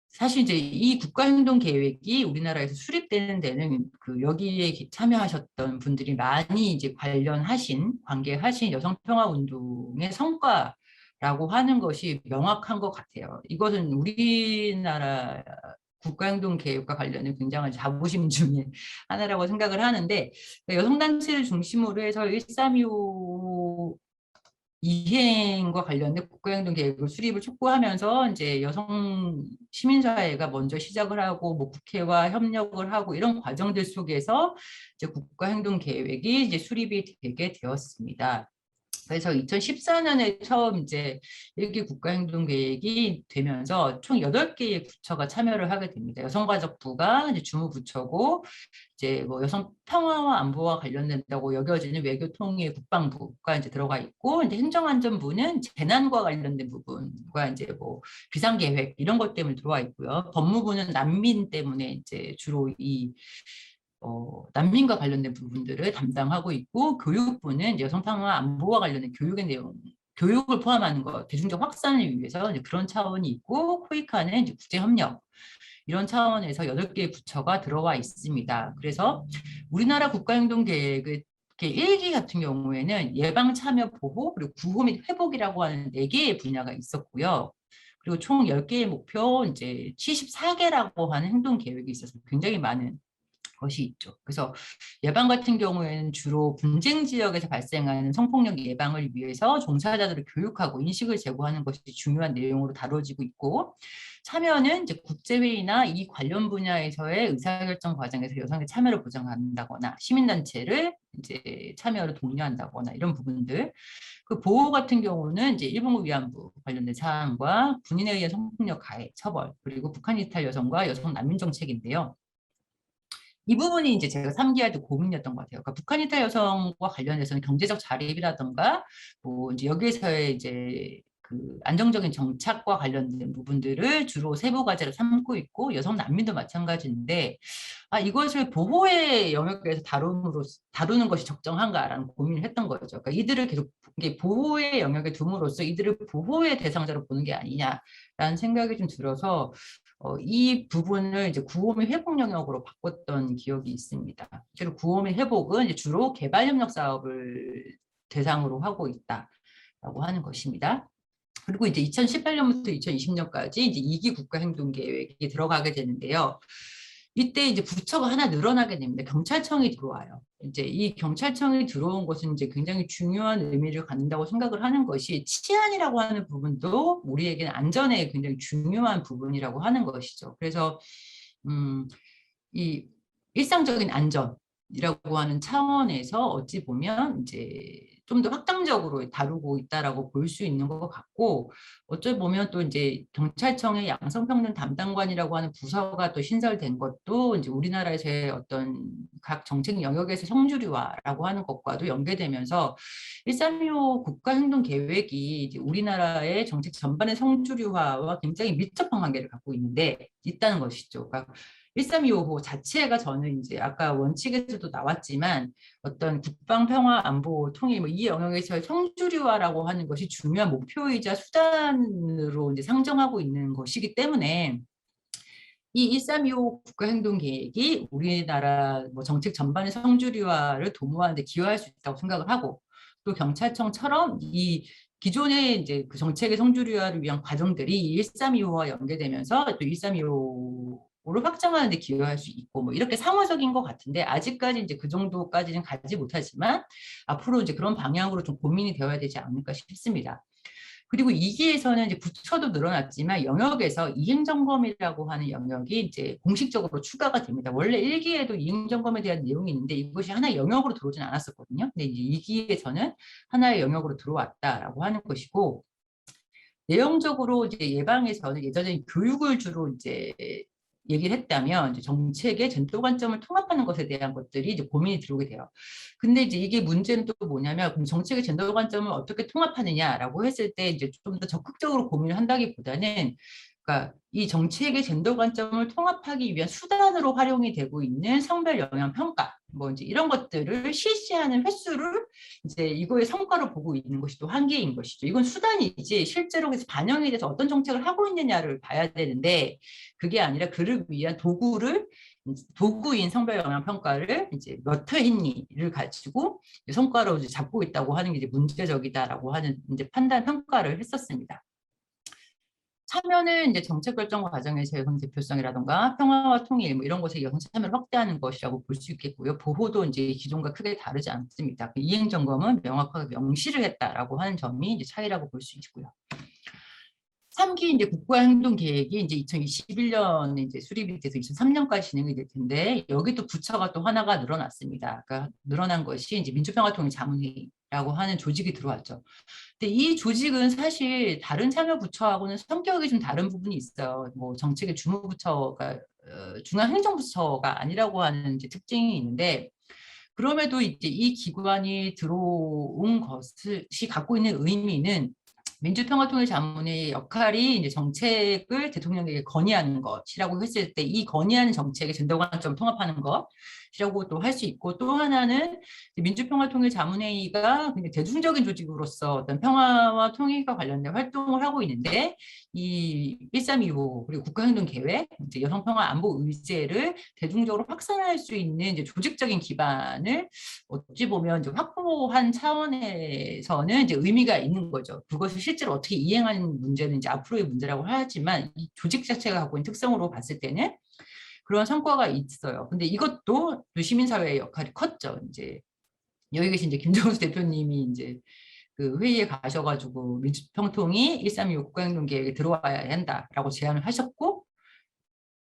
사실 이제 이 국가행동계획이 우리나라에서 수립되는 데는 그 여기에 참여하셨던 분들이 많이 이제 관계하신 여성평화운동의 성과라고 하는 것이 명확한 것 같아요. 이것은 우리나라 국가행동계획과 관련된 굉장한 자부심 중에 하나라고 생각을 하는데 여성단체를 중심으로 해서 1325 이행과 관련된 국가행동계획을 수립을 촉구하면서 이제 여성 시민사회가 먼저 시작을 하고 뭐 국회와 협력을 하고 이런 과정들 속에서 이제 국가행동계획이 이제 수립이 되게 되었습니다. 그래서 2014년에 처음 이제 1기 국가행동계획이 되면서 총 8개의 부처가 참여를 하게 됩니다. 여성가족부가 이제 주무부처고, 이제 뭐 여성 평화와 안보와 관련된다고 여겨지는 외교통일 국방부가 이제 들어가 있고, 이제 행정안전부는 재난과 관련된 부분과 이제 뭐 비상계획 이런 것 때문에 들어와 있고요. 법무부는 난민 때문에 이제 주로 이 난민과 관련된 부분들을 담당하고 있고, 교육부는 여성 평화 안보와 관련된 교육의 내용, 교육을 포함하는 것, 대중적 확산을 위해서 이제 그런 차원이 있고, 코이카는 이제 국제협력, 이런 차원에서 8개의 부처가 들어와 있습니다. 그래서 우리나라 국가행동계획의 1기 같은 경우에는 예방, 참여, 보호, 그리고 구호 및 회복이라고 하는 4개의 분야가 있었고요. 그리고 총 10개의 목표, 이제 74개라고 하는 행동 계획이 있어서 굉장히 많은 것이 있죠. 그래서 예방 같은 경우에는 주로 분쟁 지역에서 발생하는 성폭력 예방을 위해서 종사자들을 교육하고 인식을 제고하는 것이 중요한 내용으로 다뤄지고 있고, 참여는 이제 국제회의나 이 관련 분야에서의 의사결정 과정에서 여성의 참여를 보장한다거나 시민단체를 이제 참여를 독려한다거나 이런 부분들. 그 보호 같은 경우는 이제 일본군 위안부 관련된 사항과 군인에 의한 성폭력 가해 처벌, 그리고 북한 이탈 여성과 여성 난민 정책인데요. 이 부분이 이제 제가 3기 할 때 고민이었던 것 같아요. 그러니까 북한 이탈 여성과 관련해서는 경제적 자립이라든가 뭐 이제 여기에서의 이제 그 안정적인 정착과 관련된 부분들을 주로 세부 과제로 삼고 있고, 여성 난민도 마찬가지인데, 이것을 보호의 영역에서 다루는 것이 적정한가라는 고민을 했던 거죠. 그러니까 이들을 계속 이게 보호의 영역에 둠으로써 이들을 보호의 대상자로 보는 게 아니냐라는 생각이 좀 들어서 이 부분을 이제 구호 및 회복 영역으로 바꿨던 기억이 있습니다. 그리고 구호 및 회복은 이제 주로 개발협력 사업을 대상으로 하고 있다라고 하는 것입니다. 그리고 이제 2018년부터 2020년까지 이제 2기 국가행동계획이 들어가게 되는데요. 이때 이제 부처가 하나 늘어나게 됩니다. 경찰청이 들어와요. 이제 이 경찰청이 들어온 것은 이제 굉장히 중요한 의미를 갖는다고 생각을 하는 것이, 치안이라고 하는 부분도 우리에게는 안전에 굉장히 중요한 부분이라고 하는 것이죠. 그래서 이 일상적인 안전이라고 하는 차원에서 어찌 보면 이제 좀 더 확장적으로 다루고 있다라고 볼 수 있는 것 같고, 어찌 보면 또 이제 경찰청의 양성평등 담당관이라고 하는 부서가 또 신설된 것도 이제 우리나라에서의 어떤 각 정책 영역에서 성주류화라고 하는 것과도 연계되면서 1325 국가행동계획이 이제 우리나라의 정책 전반의 성주류화와 굉장히 밀접한 관계를 갖고 있다는 것이죠. 그러니까 1325호 자체가 저는 이제 아까 원칙에서도 나왔지만 어떤 국방, 평화, 안보, 통일 이 영역에서의 성주류화라고 하는 것이 중요한 목표이자 수단으로 이제 상정하고 있는 것이기 때문에 이 1325 국가행동계획이 우리나라 뭐 정책 전반의 성주류화를 도모하는 데 기여할 수 있다고 생각을 하고, 또 경찰청처럼 이 기존의 이제 그 정책의 성주류화를 위한 과정들이 1325와 연계되면서 또 1325를 확장하는 데 기여할 수 있고, 뭐 이렇게 상호적인 것 같은데, 아직까지 이제 그 정도까지는 가지 못하지만 앞으로 이제 그런 방향으로 좀 고민이 되어야 되지 않을까 싶습니다. 그리고 2기에서는 이제 부처도 늘어났지만 영역에서 이행점검이라고 하는 영역이 이제 공식적으로 추가가 됩니다. 원래 1기에도 이행점검에 대한 내용이 있는데 이것이 하나의 영역으로 들어오진 않았었거든요. 근데 이제 2기에서는 하나의 영역으로 들어왔다라고 하는 것이고, 내용적으로 이제 예방에서는 예전에 교육을 주로 이제 얘기를 했다면, 이제 정책의 전도 관점을 통합하는 것에 대한 것들이 이제 고민이 들어오게 돼요. 근데 이제 이게 문제는 또 뭐냐면, 그럼 정책의 전도 관점을 어떻게 통합하느냐라고 했을 때 이제 좀 더 적극적으로 고민을 한다기보다는, 그러니까 이 정책의 젠더 관점을 통합하기 위한 수단으로 활용이 되고 있는 성별 영향 평가, 뭐 이제 이런 것들을 실시하는 횟수를 이제 이거의 성과를 보고 있는 것이 또 한계인 것이죠. 이건 수단이지 실제로 그래서 반영에 대해서 어떤 정책을 하고 있느냐를 봐야 되는데, 그게 아니라 그를 위한 도구인 성별 영향 평가를 이제 몇 회 했니를 가지고 성과로 이제 잡고 있다고 하는 게 이제 문제적이다라고 하는 이제 판단 평가를 했었습니다. 참여는 이제 정책 결정 과정에서 여성 대표성이라든가 평화와 통일 뭐 이런 것에 여성 참여를 확대하는 것이라고 볼 수 있겠고요. 보호도 이제 기존과 크게 다르지 않습니다. 이행 점검은 명확하게 명시를 했다라고 하는 점이 이제 차이라고 볼 수 있고요. 3기 이제 국가행동계획이 이제 2021년에 이제 수립이 돼서 23년까지 진행이 될 텐데, 여기 또 부처가 또 하나가 늘어났습니다. 그러니까 늘어난 것이 이제 민주평화통일자문회의라고 하는 조직이 들어왔죠. 근데 이 조직은 사실 다른 참여부처하고는 성격이 좀 다른 부분이 있어요. 뭐 정책의 주무부처가 중앙행정부처가 아니라고 하는 이제 특징이 있는데, 그럼에도 이제 이 기관이 들어온 것이 갖고 있는 의미는 민주평화통일자문회의 역할이 이제 정책을 대통령에게 건의하는 것이라고 했을 때, 이 건의하는 정책의 젠더 관점을 통합하는 것이라고 또 할 수 있고, 또 하나는 민주평화통일자문회의가 굉장히 대중적인 조직으로서 어떤 평화와 통일과 관련된 활동을 하고 있는데, 이 1325 그리고 국가행동계획, 이제 여성평화안보의제를 대중적으로 확산할 수 있는 이제 조직적인 기반을 어찌 보면 이제 확보한 차원에서는 이제 의미가 있는 거죠. 그것을 실제로 어떻게 이행하는 문제는 이제 앞으로의 문제라고 하지만, 이 조직 자체가 갖고 있는 특성으로 봤을 때는 그런 성과가 있어요. 근데 이것도 또 시민사회의 역할이 컸죠. 이제 여기 계신 이제 김정수 대표님이 이제 그 회의에 가셔가지고 민주평통이 1325 국가행동계획에 들어와야 한다라고 제안을 하셨고,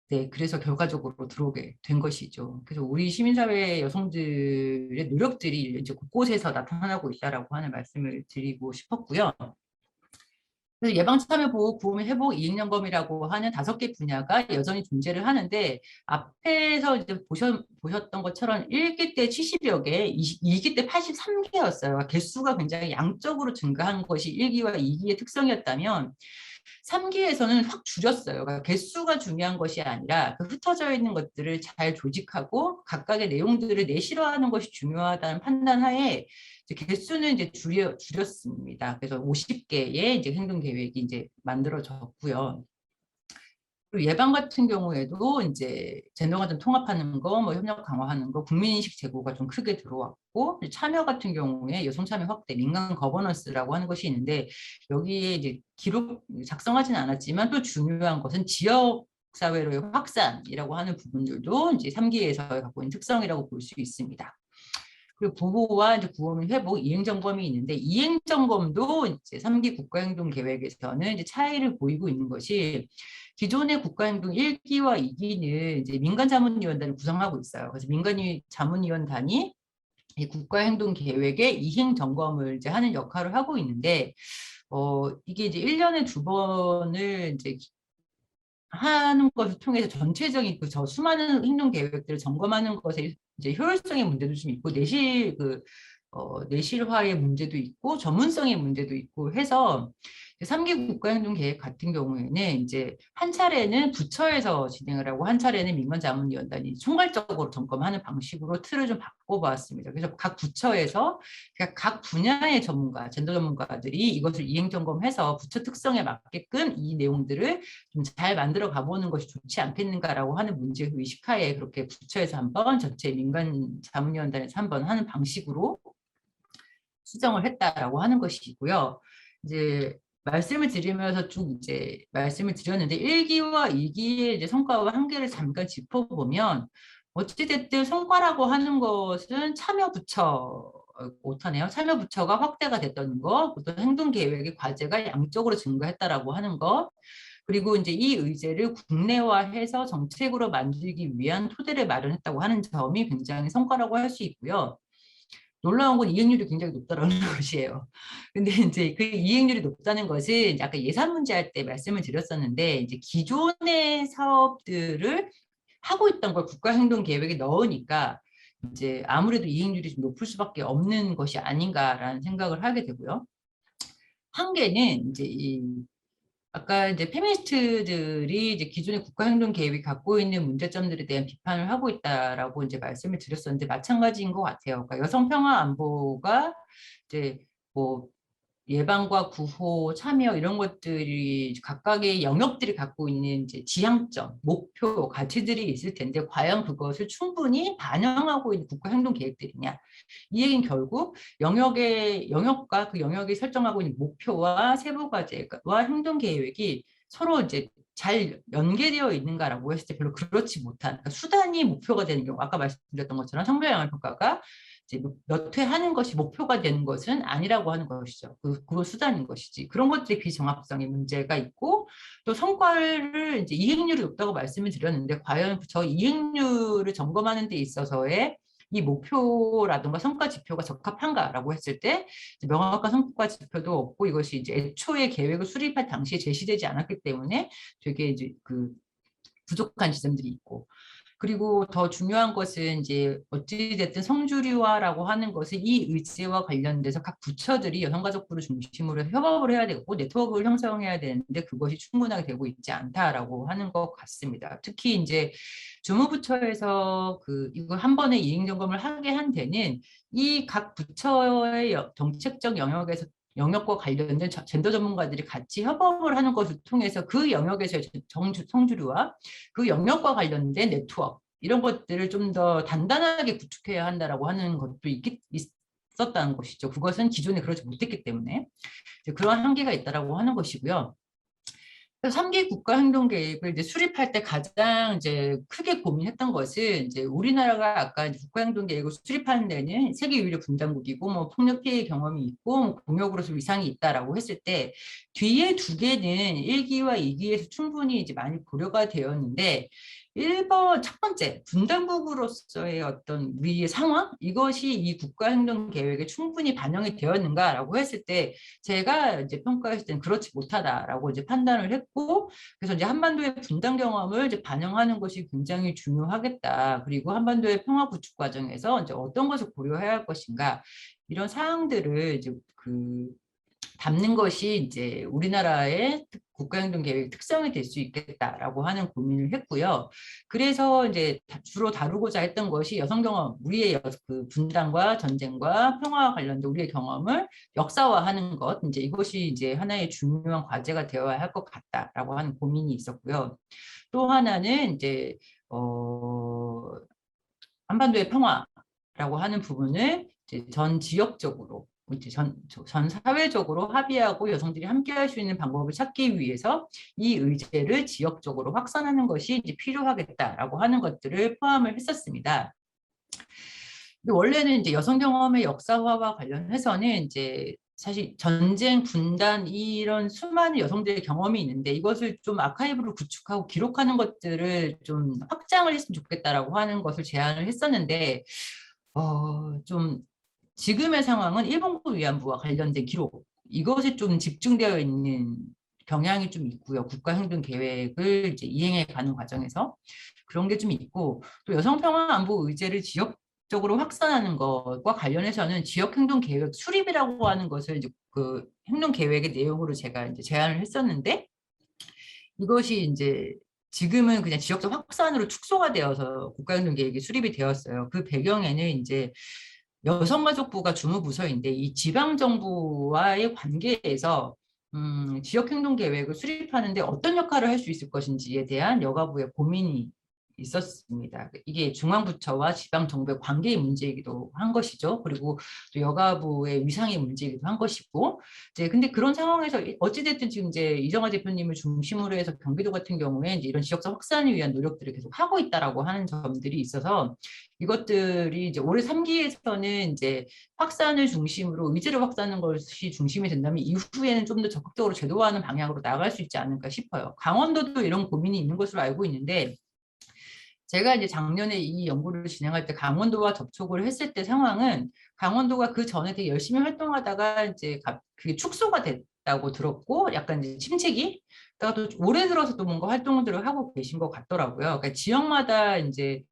네, 그래서 결과적으로 들어오게 된 것이죠. 그래서 우리 시민사회 여성들의 노력들이 이제 곳곳에서 나타나고 있다라고 하는 말씀을 드리고 싶었고요. 그래서 예방참여보호, 구호민 회복, 이익연금이라고 하는 5개 분야가 여전히 존재를 하는데, 앞에서 이제 보셨던 것처럼 1기 때 70여 개, 2기 때 83개였어요. 개수가 굉장히 양적으로 증가한 것이 1기와 2기의 특성이었다면, 3기에서는 확 줄였어요. 그러니까 개수가 중요한 것이 아니라 그 흩어져 있는 것들을 잘 조직하고 각각의 내용들을 내실화하는 것이 중요하다는 판단하에 개수는 이제 줄였습니다. 그래서 50개의 이제 행동 계획이 이제 만들어졌고요. 그리고 예방 같은 경우에도 이제 젠더가 좀 통합하는 거, 뭐 협력 강화하는 거, 국민인식 제고가 좀 크게 들어왔고, 참여 같은 경우에 여성 참여 확대, 민간 거버넌스라고 하는 것이 있는데, 여기에 이제 기록 작성하지는 않았지만 또 중요한 것은 지역 사회로의 확산이라고 하는 부분들도 이제 3기에서 갖고 있는 특성이라고 볼 수 있습니다. 그리고 보호와 이제 구호민 회복, 이행점검이 있는데, 이행점검도 이제 3기 국가행동계획에서는 이제 차이를 보이고 있는 것이, 기존의 국가행동 1기와 2기는 이제 민간자문위원단을 구성하고 있어요. 그래서 민간자문위원단이 이 국가행동계획의 이행점검을 이제 하는 역할을 하고 있는데, 이게 이제 1년에 2번을 이제 하는 것을 통해서 전체적인 그 저 수많은 행동 계획들을 점검하는 것에 이제 효율성의 문제도 좀 있고, 내실화의 문제도 있고 전문성의 문제도 있고 해서, 3기 국가행동계획 같은 경우에는 이제 한 차례는 부처에서 진행을 하고 한 차례는 민간자문위원단이 총괄적으로 점검하는 방식으로 틀을 좀 바꿔봤습니다. 그래서 각 부처에서, 그러니까 각 분야의 전문가, 젠더 전문가들이 이것을 이행점검해서 부처 특성에 맞게끔 이 내용들을 좀 잘 만들어 가보는 것이 좋지 않겠는가라고 하는 문제 의식하에 그렇게 부처에서 한 번, 전체 민간자문위원단에서 한 번 하는 방식으로 수정을 했다라고 하는 것이고요. 이제 말씀을 드리면서 쭉 이제 말씀을 드렸는데, 1기와 2기의 이제 성과와 한계를 잠깐 짚어보면, 어찌됐든 성과라고 하는 것은 참여부처, 못하네요. 참여부처가 확대가 됐다는 거, 또 행동계획의 과제가 양적으로 증가했다라고 하는 것, 그리고 이제 이 의제를 국내화해서 정책으로 만들기 위한 토대를 마련했다고 하는 점이 굉장히 성과라고 할 수 있고요. 놀라운 건 이행률이 굉장히 높다라는 것이에요. 근데 이제 그 이행률이 높다는 것은 아까 예산 문제 할 때 말씀을 드렸었는데, 이제 기존의 사업들을 하고 있던 걸 국가행동계획에 넣으니까 이제 아무래도 이행률이 좀 높을 수밖에 없는 것이 아닌가라는 생각을 하게 되고요. 한계는 이제 아까 이제 페미니스트들이 이제 기존의 국가행동 계획이 갖고 있는 문제점들에 대한 비판을 하고 있다라고 이제 말씀을 드렸었는데, 마찬가지인 것 같아요. 그러니까 여성 평화 안보가 이제 뭐 예방과 구호, 참여 이런 것들이 각각의 영역들이 갖고 있는 이제 지향점, 목표, 가치들이 있을 텐데, 과연 그것을 충분히 반영하고 있는 국가행동 계획들이냐? 이 얘기는 결국 영역과 그 영역이 설정하고 있는 목표와 세부 과제와 행동 계획이 서로 이제 잘 연계되어 있는가라고 했을 때 별로 그렇지 못한, 그러니까 수단이 목표가 되는 경우, 아까 말씀드렸던 것처럼 성별 양을 평가가 이제 몇 회 하는 것이 목표가 되는 것은 아니라고 하는 것이죠. 그건 수단인 것이지. 그런 것들이 비정합성의 문제가 있고, 또 성과를 이제 이행률이 높다고 말씀을 드렸는데, 과연 저 이행률을 점검하는 데 있어서의 이 목표라든가 성과 지표가 적합한가라고 했을 때 명확한 성과 지표도 없고, 이것이 이제 애초에 계획을 수립할 당시에 제시되지 않았기 때문에 되게 이제 그 부족한 지점들이 있고, 그리고 더 중요한 것은 이제 어찌됐든 성주류화라고 하는 것은 이 의제와 관련돼서 각 부처들이 여성가족부를 중심으로 협업을 해야 되고 네트워크를 형성해야 되는데 그것이 충분하게 되고 있지 않다라고 하는 것 같습니다. 특히 이제 주무부처에서 이걸 한 번에 이행 점검을 하게 한 데는 이 각 부처의 정책적 영역과 관련된 젠더 전문가들이 같이 협업을 하는 것을 통해서 그 영역에서의 성주류와 그 영역과 관련된 네트워크 이런 것들을 좀 더 단단하게 구축해야 한다라고 하는 것도 있었다는 것이죠. 그것은 기존에 그러지 못했기 때문에 그러한 한계가 있다라고 하는 것이고요. 3기 국가행동계획을 이제 수립할 때 가장 이제 크게 고민했던 것은 이제 우리나라가 아까 국가행동계획을 수립하는 데는 세계 유일의 분단국이고 뭐 폭력 피해 경험이 있고 뭐 공역으로서 위상이 있다라고 했을 때 뒤에 두 개는 1기와 2기에서 충분히 이제 많이 고려가 되었는데 1번 첫 번째 분단국으로서의 어떤 우리의 상황 이것이 이 국가행동계획에 충분히 반영이 되었는가라고 했을 때 제가 이제 평가했을 때는 그렇지 못하다라고 이제 판단을 했고, 그래서 이제 한반도의 분단 경험을 이제 반영하는 것이 굉장히 중요하겠다. 그리고 한반도의 평화 구축 과정에서 이제 어떤 것을 고려해야 할 것인가 이런 사항들을 이제 담는 것이 이제 우리나라의 국가행동계획 특성이 될 수 있겠다라고 하는 고민을 했고요. 그래서 이제 주로 다루고자 했던 것이 여성 경험, 우리의 분단과 전쟁과 평화와 관련된 우리의 경험을 역사화하는 것, 이제 이것이 이제 하나의 중요한 과제가 되어야 할 것 같다라고 하는 고민이 있었고요. 또 하나는 이제 한반도의 평화라고 하는 부분을 이제 전 지역적으로 이제 전 사회적으로 합의하고 여성들이 함께할 수 있는 방법을 찾기 위해서 이 의제를 지역적으로 확산하는 것이 이제 필요하겠다라고 하는 것들을 포함을 했었습니다. 근데 원래는 이제 여성 경험의 역사화와 관련해서는 이제 사실 전쟁, 분단 이런 수많은 여성들의 경험이 있는데 이것을 좀 아카이브로 구축하고 기록하는 것들을 좀 확장을 했으면 좋겠다라고 하는 것을 제안을 했었는데 좀 지금의 상황은 일본군 위안부와 관련된 기록 이것에 좀 집중되어 있는 경향이 좀 있고요. 국가행동계획을 이제 이행해 가는 과정에서 그런 게 좀 있고 또 여성평화안보 의제를 지역적으로 확산하는 것과 관련해서는 지역행동계획 수립이라고 하는 것을 이제 그 행동계획의 내용으로 제가 이제 제안을 했었는데 이것이 이제 지금은 그냥 지역적 확산으로 축소가 되어서 국가행동계획이 수립이 되었어요. 그 배경에는 이제 여성가족부가 주무부서인데 이 지방정부와의 관계에서 지역행동계획을 수립하는데 어떤 역할을 할 수 있을 것인지에 대한 여가부의 고민이 있었습니다. 이게 중앙부처와 지방정부의 관계의 문제이기도 한 것이죠. 그리고 또 여가부의 위상의 문제이기도 한 것이고, 이제 근데 그런 상황에서 어찌됐든 지금 이제 이정화 대표님을 중심으로 해서 경기도 같은 경우에 이제 이런 지역적 확산을 위한 노력들을 계속 하고 있다라고 하는 점들이 있어서 이것들이 이제 올해 3기에서는 이제 확산을 중심으로 의제를 확산하는 것이 중심이 된다면 이후에는 좀 더 적극적으로 제도화하는 방향으로 나아갈 수 있지 않을까 싶어요. 강원도도 이런 고민이 있는 것으로 알고 있는데 제가 이제 작년에 이 연구를 진행할 때 강원도와 접촉을 했을 때 상황은 강원도가 그 전에 되게 열심히 활동하다가 이제 그게 축소가 됐다고 들었고 약간 이제 침체기 또 올해 들어서 또 뭔가 활동들을 하고 계신 것 같더라고요. 그러니까 지역마다 이제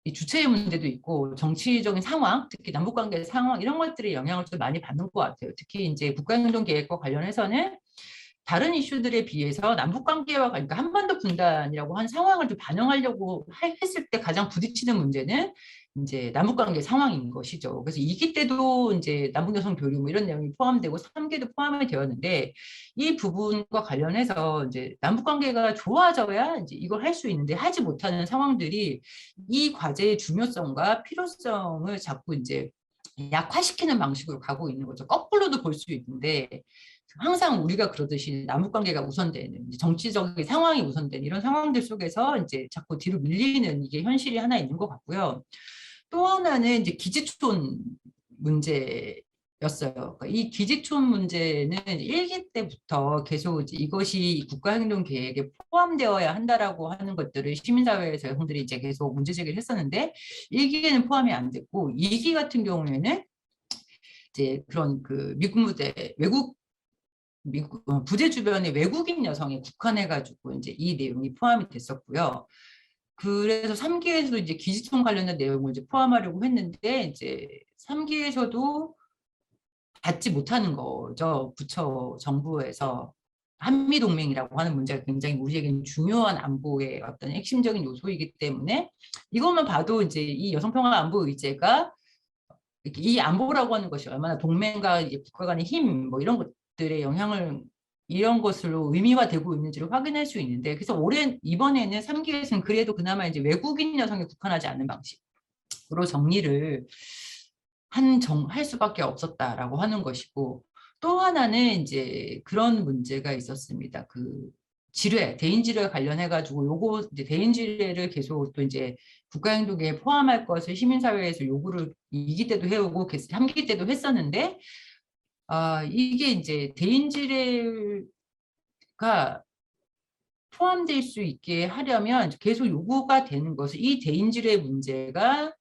이 주체의 문제도 있고 정치적인 상황, 특히 남북관계 상황 이런 것들이 영향을 좀 많이 받는 것 같아요. 특히 이제 국가행동계획과 관련해서는 다른 이슈들에 비해서 남북관계와 그러니까 한반도 분단이라고 한 상황을 좀 반영하려고 했을 때 가장 부딪히는 문제는 이제 남북관계 상황인 것이죠. 그래서 2기 때도 이제 남북여성 교류 뭐 이런 내용이 포함되고 3기도 포함이 되었는데 이 부분과 관련해서 이제 남북관계가 좋아져야 이제 이걸 할 수 있는데 하지 못하는 상황들이 이 과제의 중요성과 필요성을 자꾸 이제 약화시키는 방식으로 가고 있는 거죠. 거꾸로도 볼 수 있는데 항상 우리가 그러듯이 남북관계가 우선되는 정치적인 상황이 우선되는 이런 상황들 속에서 이제 자꾸 뒤로 밀리는 이게 현실이 하나 있는 것 같고요. 또 하나는 이제 기지촌 문제였어요. 그러니까 이 기지촌 문제는 1기 때부터 계속 이제 이것이 국가행동계획에 포함되어야 한다라고 하는 것들을 시민사회에서 여성들이 이제 계속 문제 제기를 했었는데 1기에는 포함이 안 됐고 2기 같은 경우에는 이제 그런 그 미국 부재 주변의 외국인 여성에 국한해가지고 이제 이 내용이 포함이 됐었고요. 그래서 3기에서도 이제 기지통 관련된 내용을 이제 포함하려고 했는데 이제 3기에서도 받지 못하는 거죠. 부처 정부에서 한미동맹이라고 하는 문제가 굉장히 우리에게는 중요한 안보의 어떤 핵심적인 요소이기 때문에 이것만 봐도 이제 이 여성평화 안보 의제가 이 안보라고 하는 것이 얼마나 동맹과 국가 간의 힘, 뭐 이런 것들의 영향을 이런 것으로 의미화되고 있는지를 확인할 수 있는데, 그래서 이번에는 3기에서는 그래도 그나마 이제 외국인 여성에 국한하지 않는 방식으로 정리를 할 수밖에 없었다라고 하는 것이고, 또 하나는 이제 그런 문제가 있었습니다. 그 대인 질에 관련해가지고 요거 이제 대인 질을 계속 또 이제 국가행동에 포함할 것을 시민사회에서 요구를 2기 때도 해오고 3기 때도 했었는데, 이게 이제 대인 질가 포함될 수 있게 하려면 계속 요구가 되는 것은 이 대인 질의 문제가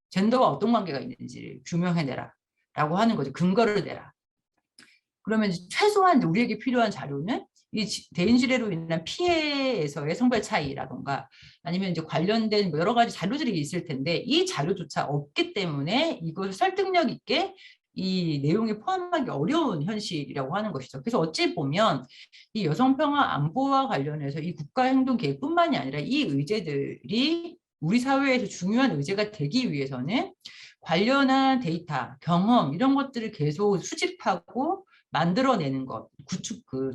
젠더와 어떤 관계가 있는지를 규명해내라 라고 하는 거죠. 근거를 내라. 그러면 최소한 우리에게 필요한 자료는 이 대인지례로 인한 피해에서의 성별 차이라던가 아니면 이제 관련된 여러 가지 자료들이 있을 텐데 이 자료조차 없기 때문에 이것을 설득력 있게 이 내용에 포함하기 어려운 현실이라고 하는 것이죠. 그래서 어찌 보면 이 여성평화 안보와 관련해서 이 국가행동계획뿐만이 아니라 이 의제들이 우리 사회에서 중요한 의제가 되기 위해서는 관련한 데이터, 경험 이런 것들을 계속 수집하고 만들어내는 것,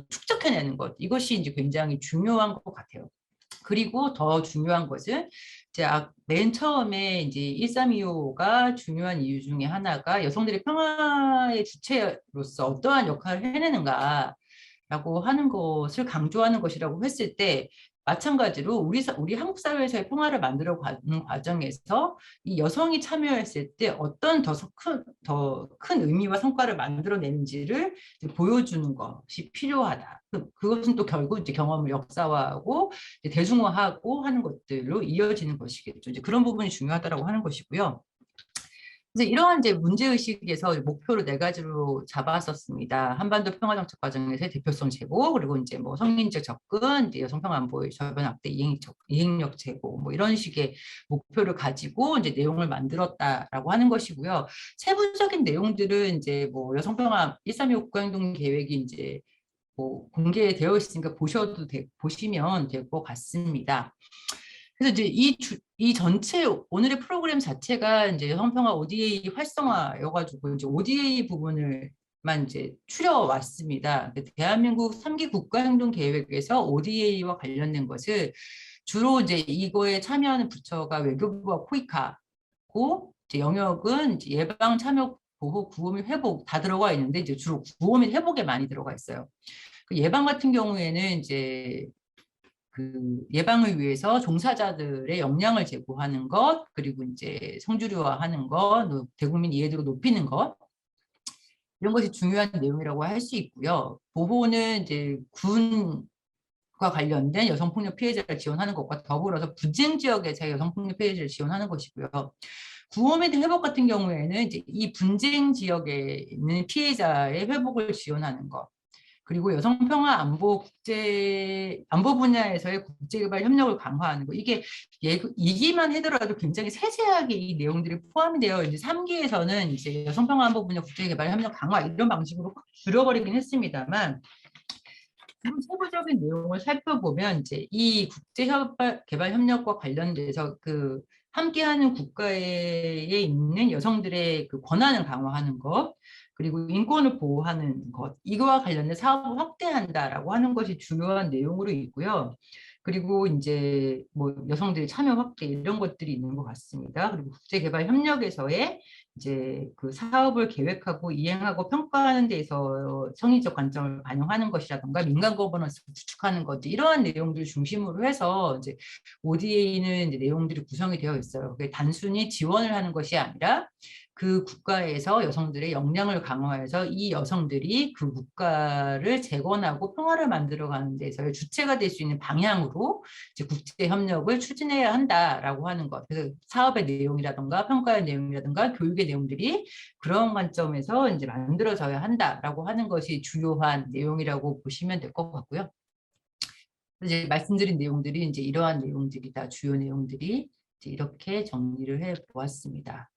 축적해내는 것, 이것이 이제 굉장히 중요한 것 같아요. 그리고 더 중요한 것은 이제 맨 처음에 이제 1325가 중요한 이유 중에 하나가 여성들의 평화의 주체로서 어떠한 역할을 해내는가라고 하는 것을 강조하는 것이라고 했을 때 마찬가지로 우리 한국 사회에서의 평화를 만들어 가는 과정에서 이 여성이 참여했을 때 어떤 더 큰 의미와 성과를 만들어내는지를 보여주는 것이 필요하다. 그것은 또 결국 이제 경험을 역사화하고 이제 대중화하고 하는 것들로 이어지는 것이겠죠. 이제 그런 부분이 중요하다고 하는 것이고요. 그래서 이러한 이제 문제의식에서 목표를 4가지로 잡았었습니다. 한반도 평화정책 과정에서의 대표성 제고, 그리고 이제 뭐 성인적 접근, 이제 여성평화 안보의 저변 확대 이행력 제고, 뭐 이런 식의 목표를 가지고 이제 내용을 만들었다라고 하는 것이고요. 세부적인 내용들은 이제 뭐 여성평화 1325 국가행동 계획이 이제 뭐 공개되어 있으니까 보시면 될 것 같습니다. 그래서 이제 이 전체 오늘의 프로그램 자체가 이제 여성평화 ODA 활성화여가지고 이제 ODA 부분을만 이제 추려왔습니다. 대한민국 3기 국가행동 계획에서 ODA와 관련된 것을 주로 이제 이거에 참여하는 부처가 외교부와 코이카고 이제 영역은 이제 예방, 참여, 보호, 구호 및 회복 다 들어가 있는데 이제 주로 구호 및 회복에 많이 들어가 있어요. 그 예방 같은 경우에는 이제 그 예방을 위해서 종사자들의 역량을 제고하는 것, 그리고 이제 성주류화하는 것, 대국민 이해도를 높이는 것, 이런 것이 중요한 내용이라고 할 수 있고요. 보호는 이제 군과 관련된 여성폭력 피해자를 지원하는 것과 더불어서 분쟁 지역에서 여성폭력 피해자를 지원하는 것이고요. 구호 및 회복 같은 경우에는 이제 이 분쟁 지역에 있는 피해자의 회복을 지원하는 것, 그리고 여성평화 안보 분야에서의 국제개발 협력을 강화하는 거. 이게 2기만 하더라도 굉장히 세세하게 이 내용들이 포함이 되어 이제 3기에서는 이제 여성평화 안보 분야 국제개발 협력 강화 이런 방식으로 확 줄여버리긴 했습니다만 그런 세부적인 내용을 살펴보면 이제 이 국제개발 협력과 관련돼서 그 함께하는 국가에 있는 여성들의 그 권한을 강화하는 것, 그리고 인권을 보호하는 것, 이거와 관련된 사업을 확대한다라고 하는 것이 중요한 내용으로 있고요. 그리고 이제 뭐 여성들의 참여 확대 이런 것들이 있는 것 같습니다. 그리고 국제개발협력에서의 이제 그 사업을 계획하고 이행하고 평가하는 데에서 성의적 관점을 반영하는 것이라든가 민간 거버넌스를 구축하는 것 이러한 내용들을 중심으로 해서 이제 ODA는 이제 내용들이 구성이 되어 있어요. 그게 단순히 지원을 하는 것이 아니라 그 국가에서 여성들의 역량을 강화해서 이 여성들이 그 국가를 재건하고 평화를 만들어가는 데서의 주체가 될 수 있는 방향으로 이제 국제 협력을 추진해야 한다라고 하는 것. 그래서 사업의 내용이라든가 평가의 내용이라든가 교육의 내용들이 그런 관점에서 이제 만들어져야 한다라고 하는 것이 주요한 내용이라고 보시면 될 것 같고요. 이제 말씀드린 내용들이 이제 이러한 내용들이다. 주요 내용들이 이제 이렇게 정리를 해 보았습니다.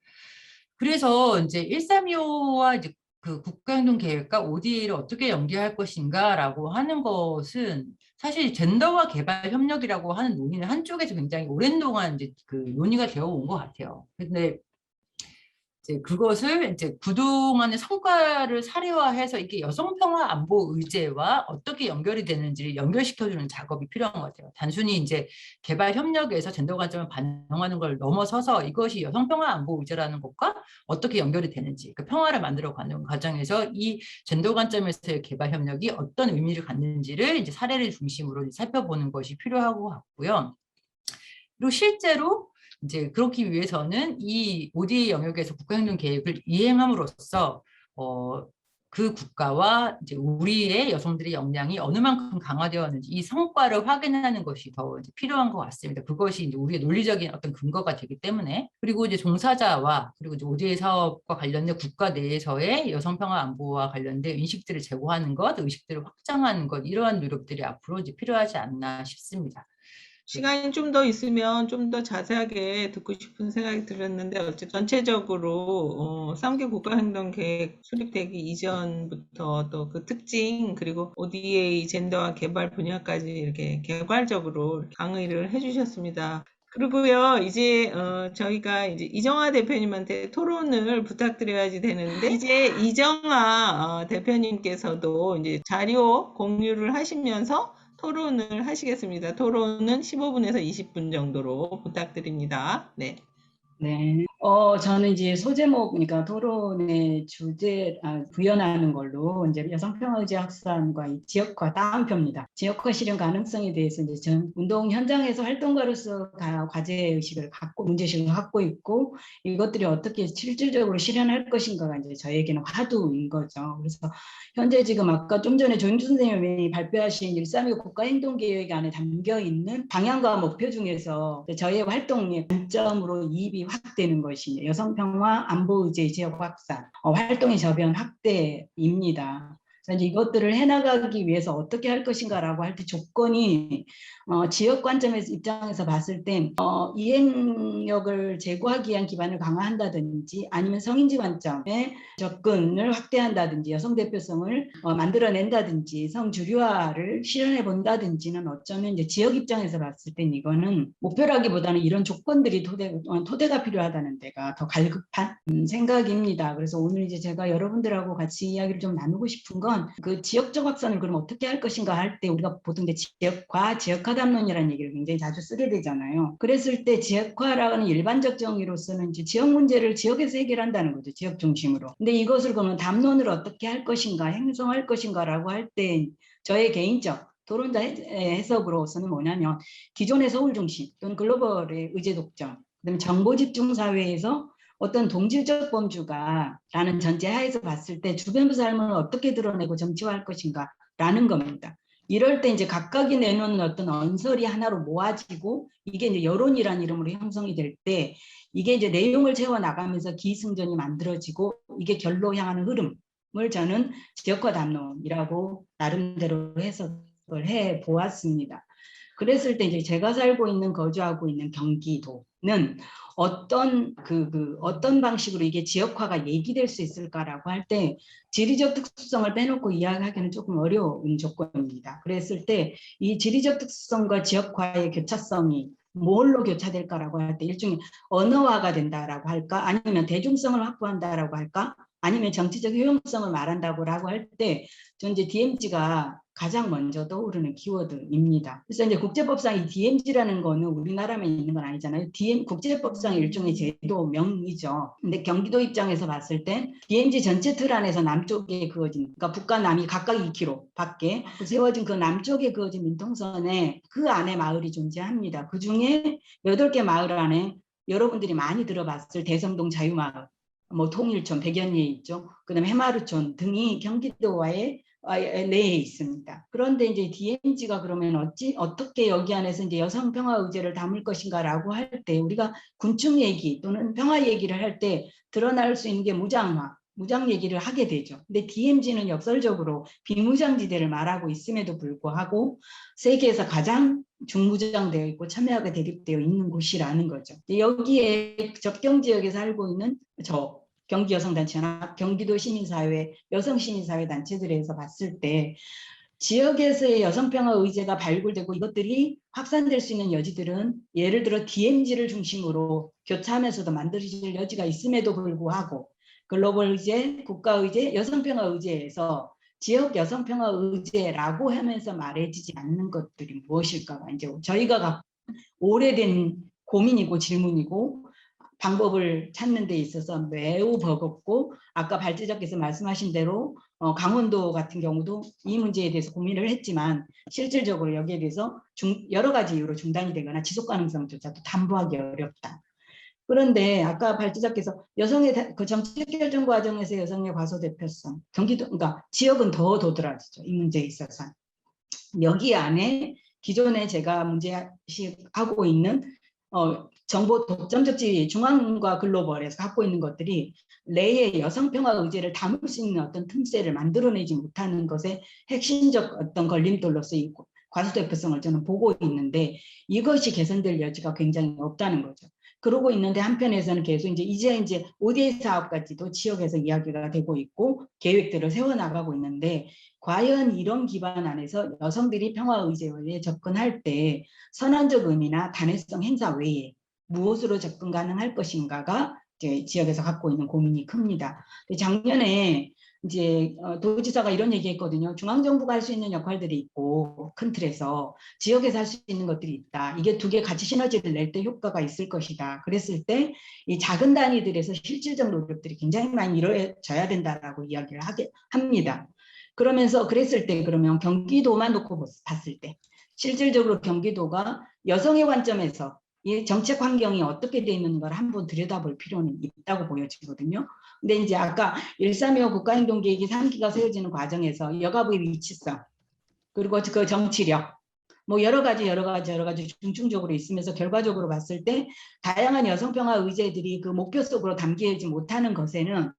그래서 이제 1325와 이제 그 국가행동 계획과 ODA를 어떻게 연계할 것인가라고 하는 것은 사실 젠더와 개발 협력이라고 하는 논의는 한쪽에서 굉장히 오랜 동안 이제 그 논의가 되어 온 것 같아요. 근데 이제 그것을 이제 그동안의 성과를 사례화해서 이게 여성평화 안보 의제와 어떻게 연결이 되는지를 연결시켜주는 작업이 필요한 것 같아요. 단순히 이제 개발 협력에서 젠더 관점을 반영하는 걸 넘어서서 이것이 여성평화 안보 의제라는 것과 어떻게 연결이 되는지, 그 평화를 만들어가는 과정에서 이 젠더 관점에서의 개발 협력이 어떤 의미를 갖는지를 이제 사례를 중심으로 살펴보는 것이 필요한 것 같고요. 그리고 실제로 이제 그렇기 위해서는 이 ODA 영역에서 국가행동 계획을 이행함으로써 그 국가와 이제 우리의 여성들의 역량이 어느 만큼 강화되었는지 이 성과를 확인하는 것이 더 이제 필요한 것 같습니다. 그것이 이제 우리의 논리적인 어떤 근거가 되기 때문에 그리고 이제 종사자와 그리고 이제 ODA 사업과 관련된 국가 내에서의 여성 평화 안보와 관련된 인식들을 제고하는 것, 의식들을 확장하는 것 이러한 노력들이 앞으로 이제 필요하지 않나 싶습니다. 시간이 좀 더 있으면 좀 더 자세하게 듣고 싶은 생각이 들었는데 어쨌든 전체적으로 3개 국가행동계획 수립되기 이전부터 또 그 특징 그리고 ODA 젠더와 개발 분야까지 이렇게 개괄적으로 강의를 해주셨습니다. 그리고요, 이제, 저희가 이제 이정아 대표님한테 토론을 부탁드려야지 되는데, 이제 이정아 대표님께서도 이제 자료 공유를 하시면서 토론을 하시겠습니다. 토론은 15분에서 20분 정도로 부탁드립니다. 네. 네. 저는 이제 소제목, 그러니까 토론의 주제, 구현하는 걸로 이제 여성평화의제 확산과 이 지역화 다음표입니다. 지역화 실현 가능성에 대해서 이제 전 운동 현장에서 활동가로서 과제의식을 갖고, 문제의식을 갖고 있고, 이것들이 어떻게 실질적으로 실현할 것인가가 이제 저에게는 화두인 거죠. 그래서 현재 지금 아까 좀 전에 조윤주 선생님이 발표하신 135 국가행동계획 안에 담겨 있는 방향과 목표 중에서 저의 활동의 관점으로 이입이 확대는 것이 여성평화 안보의제 지역 확산, 활동의 저변 확대입니다. 그래서 이것들을 해나가기 위해서 어떻게 할 것인가라고 할 때 조건이 지역 관점에서 입장에서 봤을 땐 이행력을 제고하기 위한 기반을 강화한다든지 아니면 성인지 관점의 접근을 확대한다든지 여성 대표성을 만들어낸다든지 성주류화를 실현해 본다든지는 어쩌면 이제 지역 입장에서 봤을 땐 이거는 목표라기보다는 이런 조건들이 토대가 필요하다는 데가 더 갈급한 생각입니다. 그래서 오늘 이제 제가 여러분들하고 같이 이야기를 좀 나누고 싶은 건 그 지역적 확산을 그럼 어떻게 할 것인가 할 때 우리가 보통 이제 지역화 담론이라는 얘기를 굉장히 자주 쓰게 되잖아요. 그랬을 때 지역화라는 일반적 정의로서는 이제 지역 문제를 지역에서 해결한다는 거죠. 지역 중심으로. 근데 이것을 그러면 담론을 어떻게 할 것인가, 행성할 것인가라고 할 때 저의 개인적 토론자 해석으로서는 뭐냐면 기존의 서울 중심 또는 글로벌의 의제 독점, 그다음에 정보 집중 사회에서 어떤 동질적 범주가라는 전제하에서 봤을 때 주변부 삶을 어떻게 드러내고 정치화할 것인가라는 겁니다. 이럴 때 이제 각각이 내놓는 어떤 언설이 하나로 모아지고 이게 이제 여론이라는 이름으로 형성이 될 때 이게 이제 내용을 채워 나가면서 기승전이 만들어지고 이게 결로 향하는 흐름을 저는 지역화 담론이라고 나름대로 해석을 해 보았습니다. 그랬을 때 이제 제가 살고 있는 거주하고 있는 경기도는 어떤 방식으로 이게 지역화가 얘기될 수 있을까라고 할 때 지리적 특수성을 빼놓고 이야기하기는 조금 어려운 조건입니다. 그랬을 때 이 지리적 특수성과 지역화의 교차성이 뭘로 교차될까라고 할 때 일종의 언어화가 된다라고 할까 아니면 대중성을 확보한다라고 할까 아니면 정치적 효용성을 말한다고 할 때 전 이제 DMZ가 가장 먼저 떠오르는 키워드입니다. 그래서 이제 국제법상 이 DMZ라는 거는 우리나라만 있는 건 아니잖아요. 국제법상의 일종의 제도명이죠. 근데 경기도 입장에서 봤을 땐 DMZ 전체 틀 안에서 남쪽에 그어진, 그러니까 북과 남이 각각 2km 밖에 세워진 그 남쪽에 그어진 민통선에 그 안에 마을이 존재합니다. 그 중에 8개 마을 안에 여러분들이 많이 들어봤을 대성동 자유마을, 뭐 통일촌, 백연리에 있죠. 그다음에 해마루촌 등이 경기도와의 내에 있습니다. 그런데 이제 DMZ가 그러면 어떻게 여기 안에서 이제 여성 평화 의제를 담을 것인가라고 할 때 우리가 군축 얘기 또는 평화 얘기를 할 때 드러날 수 있는 게 무장 얘기를 하게 되죠. 근데 DMZ는 역설적으로 비무장지대를 말하고 있음에도 불구하고 세계에서 가장 중무장되어 있고 첨예하게 대립되어 있는 곳이라는 거죠. 여기에 접경 지역에 살고 있는 경기여성단체나 경기도 시민사회, 여성시민사회 단체들에서 봤을 때 지역에서의 여성평화 의제가 발굴되고 이것들이 확산될 수 있는 여지들은 예를 들어 DMZ를 중심으로 교차하면서도 만들어질 여지가 있음에도 불구하고 글로벌 의제, 국가의제, 여성평화 의제에서 지역 여성평화 의제라고 하면서 말해지지 않는 것들이 무엇일까가 이제 저희가 오래된 고민이고 질문이고 방법을 찾는 데 있어서 매우 버겁고 아까 발제자께서 말씀하신 대로 강원도 같은 경우도 이 문제에 대해서 고민을 했지만 실질적으로 여기에 대해서 여러 가지 이유로 중단이 되거나 지속 가능성조차도 담보하기 어렵다. 그런데 아까 발제자께서 여성의 그 정책 결정 과정에서 여성의 과소대표성, 그러니까 지역은 더 도드라지죠. 이 문제에 있어서. 여기 안에 기존에 제가 문제하고 있는 정보 독점적 지위 중앙과 글로벌에서 갖고 있는 것들이 내의 여성평화 의제를 담을 수 있는 어떤 틈새를 만들어내지 못하는 것에 핵심적 어떤 걸림돌로서 이 과소대표성을 저는 보고 있는데 이것이 개선될 여지가 굉장히 없다는 거죠. 그러고 있는데 한편에서는 계속 이제 ODA 사업까지도 지역에서 이야기가 되고 있고 계획들을 세워나가고 있는데 과연 이런 기반 안에서 여성들이 평화의제에 접근할 때 선언적 의미나 단회성 행사 외에 무엇으로 접근 가능할 것인가가 이제 지역에서 갖고 있는 고민이 큽니다. 작년에 이제 도지사가 이런 얘기했거든요. 중앙정부가 할 수 있는 역할들이 있고 큰 틀에서 지역에서 할 수 있는 것들이 있다. 이게 두 개 같이 시너지를 낼 때 효과가 있을 것이다. 그랬을 때 이 작은 단위들에서 실질적 노력들이 굉장히 많이 이루어져야 된다라고 이야기를 합니다. 그러면서 그랬을 때 그러면 경기도만 놓고 봤을 때 실질적으로 경기도가 여성의 관점에서 이 정책 환경이 어떻게 되어 있는 걸 한번 들여다볼 필요는 있다고 보여지거든요. 근데 이제 아까 1.3.25 국가행동계획이 3기가 세워지는 과정에서 여가부의 위치성 그리고 그 정치력 뭐 여러 가지 중충적으로 있으면서 결과적으로 봤을 때 다양한 여성평화 의제들이 그 목표 속으로 담기지 못하는 것에는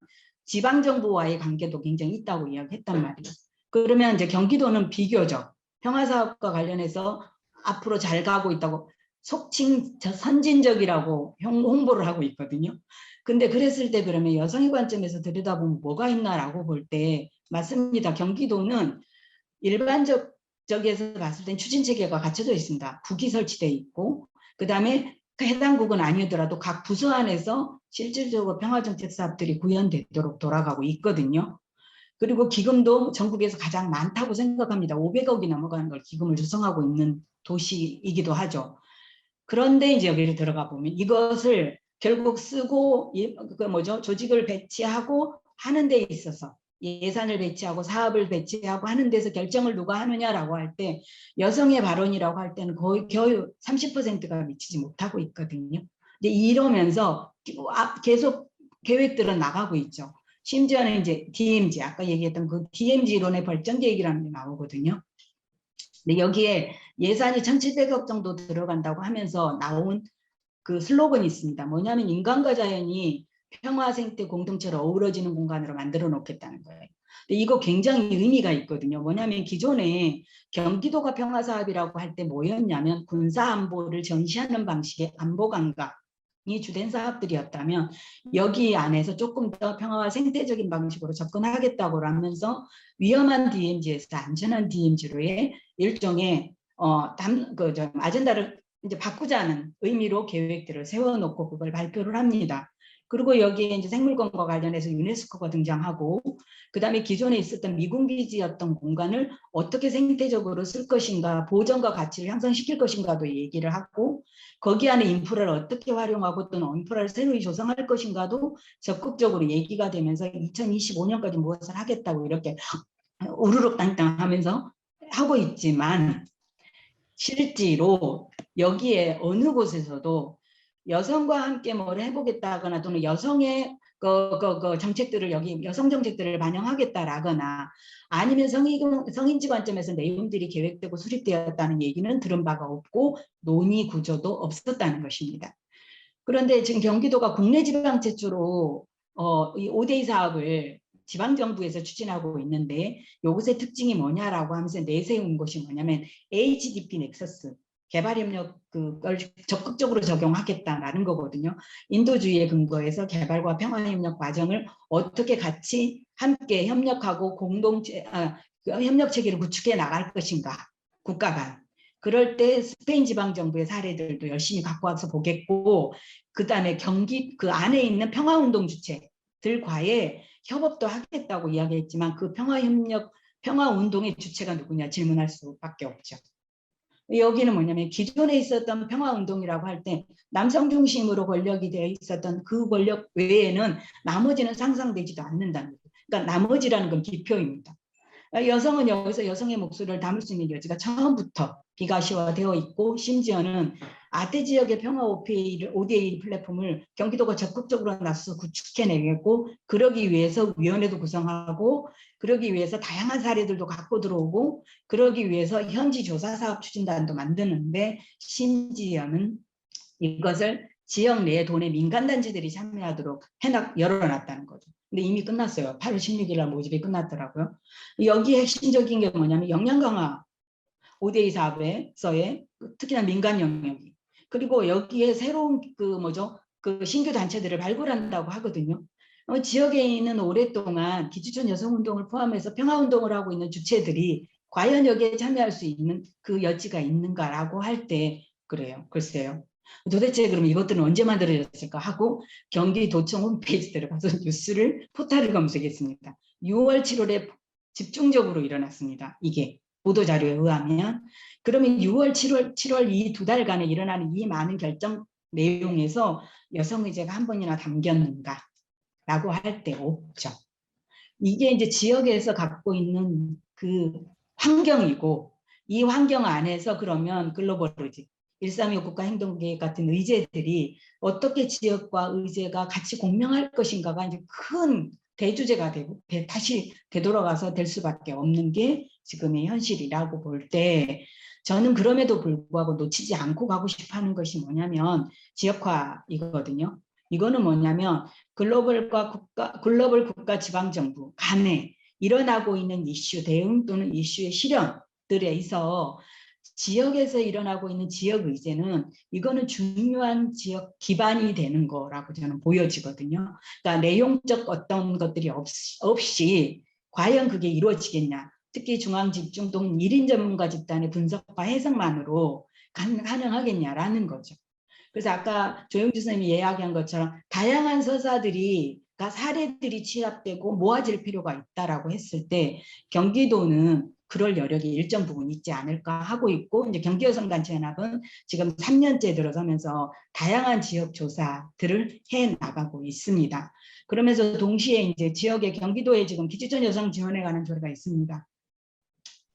지방정부와의 관계도 굉장히 있다고 이야기했단 말이에요. 그러면 이제 경기도는 비교적 평화사업과 관련해서 앞으로 잘 가고 있다고 속칭 선진적이라고 홍보를 하고 있거든요. 근데 그랬을 때 그러면 여성의 관점에서 들여다보면 뭐가 있나라고 볼 때 맞습니다. 경기도는 일반적에서 봤을 땐 추진체계가 갖춰져 있습니다. 국이 설치되어 있고 그다음에 해당 국은 아니더라도 각 부서 안에서 실질적으로 평화정책 사업들이 구현되도록 돌아가고 있거든요. 그리고 기금도 전국에서 가장 많다고 생각합니다. 500억이 넘어가는 걸 기금을 조성하고 있는 도시이기도 하죠. 그런데 이제 여기를 들어가 보면 이것을 결국 쓰고 조직을 배치하고 하는 데 있어서 예산을 배치하고 사업을 배치하고 하는 데서 결정을 누가 하느냐라고 할 때 여성의 발언이라고 할 때는 거의 겨우 30%가 미치지 못하고 있거든요. 이제 이러면서 계속 계획들은 나가고 있죠. 심지어는 이제 DMZ 아까 얘기했던 그 DMZ 이론의 발전 계획이라는 게 나오거든요. 근데 여기에 예산이 1,700억 정도 들어간다고 하면서 나온 그 슬로건이 있습니다. 뭐냐면 인간과 자연이 평화 생태 공동체로 어우러지는 공간으로 만들어 놓겠다는 거예요. 근데 이거 굉장히 의미가 있거든요. 뭐냐면 기존에 경기도가 평화 사업이라고 할 때 뭐였냐면 군사 안보를 전시하는 방식의 안보 감각이 주된 사업들이었다면 여기 안에서 조금 더 평화와 생태적인 방식으로 접근하겠다고 하면서 위험한 DMZ에서 안전한 DMZ로의 일종의 아젠다를 이제 바꾸자는 의미로 계획들을 세워놓고 그걸 발표를 합니다. 그리고 여기에 이제 생물권과 관련해서 유네스코가 등장하고, 그 다음에 기존에 있었던 미군기지였던 공간을 어떻게 생태적으로 쓸 것인가, 보전과 가치를 향상시킬 것인가도 얘기를 하고, 거기 안에 인프라를 어떻게 활용하고 또는 인프라를 새로이 조성할 것인가도 적극적으로 얘기가 되면서 2025년까지 무엇을 하겠다고 이렇게 우르륵 땅땅 하면서 하고 있지만, 실제로 여기에 어느 곳에서도 여성과 함께 뭘 해보겠다거나 또는 여성의 정책들을 여기 여성 정책들을 반영하겠다라거나 아니면 성인지 관점에서 내용들이 계획되고 수립되었다는 얘기는 들은 바가 없고 논의 구조도 없었다는 것입니다. 그런데 지금 경기도가 국내 지방 최초로 이 5대2 사업을 지방정부에서 추진하고 있는데 이것의 특징이 뭐냐라고 하면서 내세운 것이 뭐냐면 HDP 넥서스 개발협력 그걸 적극적으로 적용하겠다라는 거거든요. 인도주의에 근거해서 개발과 평화협력 과정을 어떻게 같이 함께 협력하고 협력 체계를 구축해 나갈 것인가 국가 간. 그럴 때 스페인 지방정부의 사례들도 열심히 갖고 와서 보겠고, 그 다음에 경기 그 안에 있는 평화운동 주체들과의 협업도 하겠다고 이야기했지만 그 평화운동의 주체가 누구냐 질문할 수밖에 없죠. 여기는 뭐냐면 기존에 있었던 평화운동이라고 할 때 남성 중심으로 권력이 되어 있었던 그 권력 외에는 나머지는 상상되지도 않는다는 거예요. 그러니까 나머지라는 건 기표입니다. 여성은 여기서 여성의 목소리를 담을 수 있는 여지가 처음부터 비가시화되어 있고, 심지어는 아태 지역의 평화 ODA 플랫폼을 경기도가 적극적으로 나서서 구축해내겠고, 그러기 위해서 위원회도 구성하고, 그러기 위해서 다양한 사례들도 갖고 들어오고, 그러기 위해서 현지 조사사업 추진단도 만드는데, 심지어는 이것을 지역 내에 돈의 민간단체들이 참여하도록 열어놨다는 거죠. 근데 이미 끝났어요. 8월 16일 날 모집이 끝났더라고요. 여기에 핵심적인 게 뭐냐면 역량 강화 5대2 사업에서의 특히나 민간 영역이, 그리고 여기에 새로운 그 신규 단체들을 발굴한다고 하거든요. 지역에 있는 오랫동안 기초촌 여성운동을 포함해서 평화운동을 하고 있는 주체들이 과연 여기에 참여할 수 있는 그 여지가 있는가라고 할 때 그래요. 글쎄요. 도대체 그럼 이것들은 언제 만들어졌을까 하고 경기도청 홈페이지 들어가서 포탈을 검색했습니다. 6월 7월에 집중적으로 일어났습니다. 이게 보도자료에 의하면. 그러면 6월 7월 이 2달간에 일어나는 이 많은 결정 내용에서 여성의제가 한 번이나 담겼는가 라고 할 때 없죠. 이게 이제 지역에서 갖고 있는 그 환경이고, 이 환경 안에서 그러면 글로벌 의제 135 국가행동계획 같은 의제들이 어떻게 지역과 의제가 같이 공명할 것인가가 이제 큰 대주제가 되고 다시 되돌아가서 될 수밖에 없는 게 지금의 현실이라고 볼 때, 저는 그럼에도 불구하고 놓치지 않고 가고 싶어하는 것이 뭐냐면 지역화이거든요. 이거는 뭐냐면 글로벌 국가 지방정부 간에 일어나고 있는 이슈 대응 또는 이슈의 실현들에 있어 지역에서 일어나고 있는 지역 의제는 이거는 중요한 지역 기반이 되는 거라고 저는 보여지거든요. 그러니까 내용적 어떤 것들이 없이 과연 그게 이루어지겠냐. 특히 중앙집중 또는 1인 전문가 집단의 분석과 해석만으로 가능하겠냐라는 거죠. 그래서 아까 조영주 선생님이 이야기한 것처럼 다양한 사례들이 취합되고 모아질 필요가 있다라고 했을 때 경기도는 그럴 여력이 일정 부분 있지 않을까 하고 있고, 이제 경기여성단체연합은 지금 3년째 들어서면서 다양한 지역 조사들을 해 나가고 있습니다. 그러면서 동시에 이제 지역의 경기도에 지금 기초촌 여성 지원에 관한 조례가 있습니다.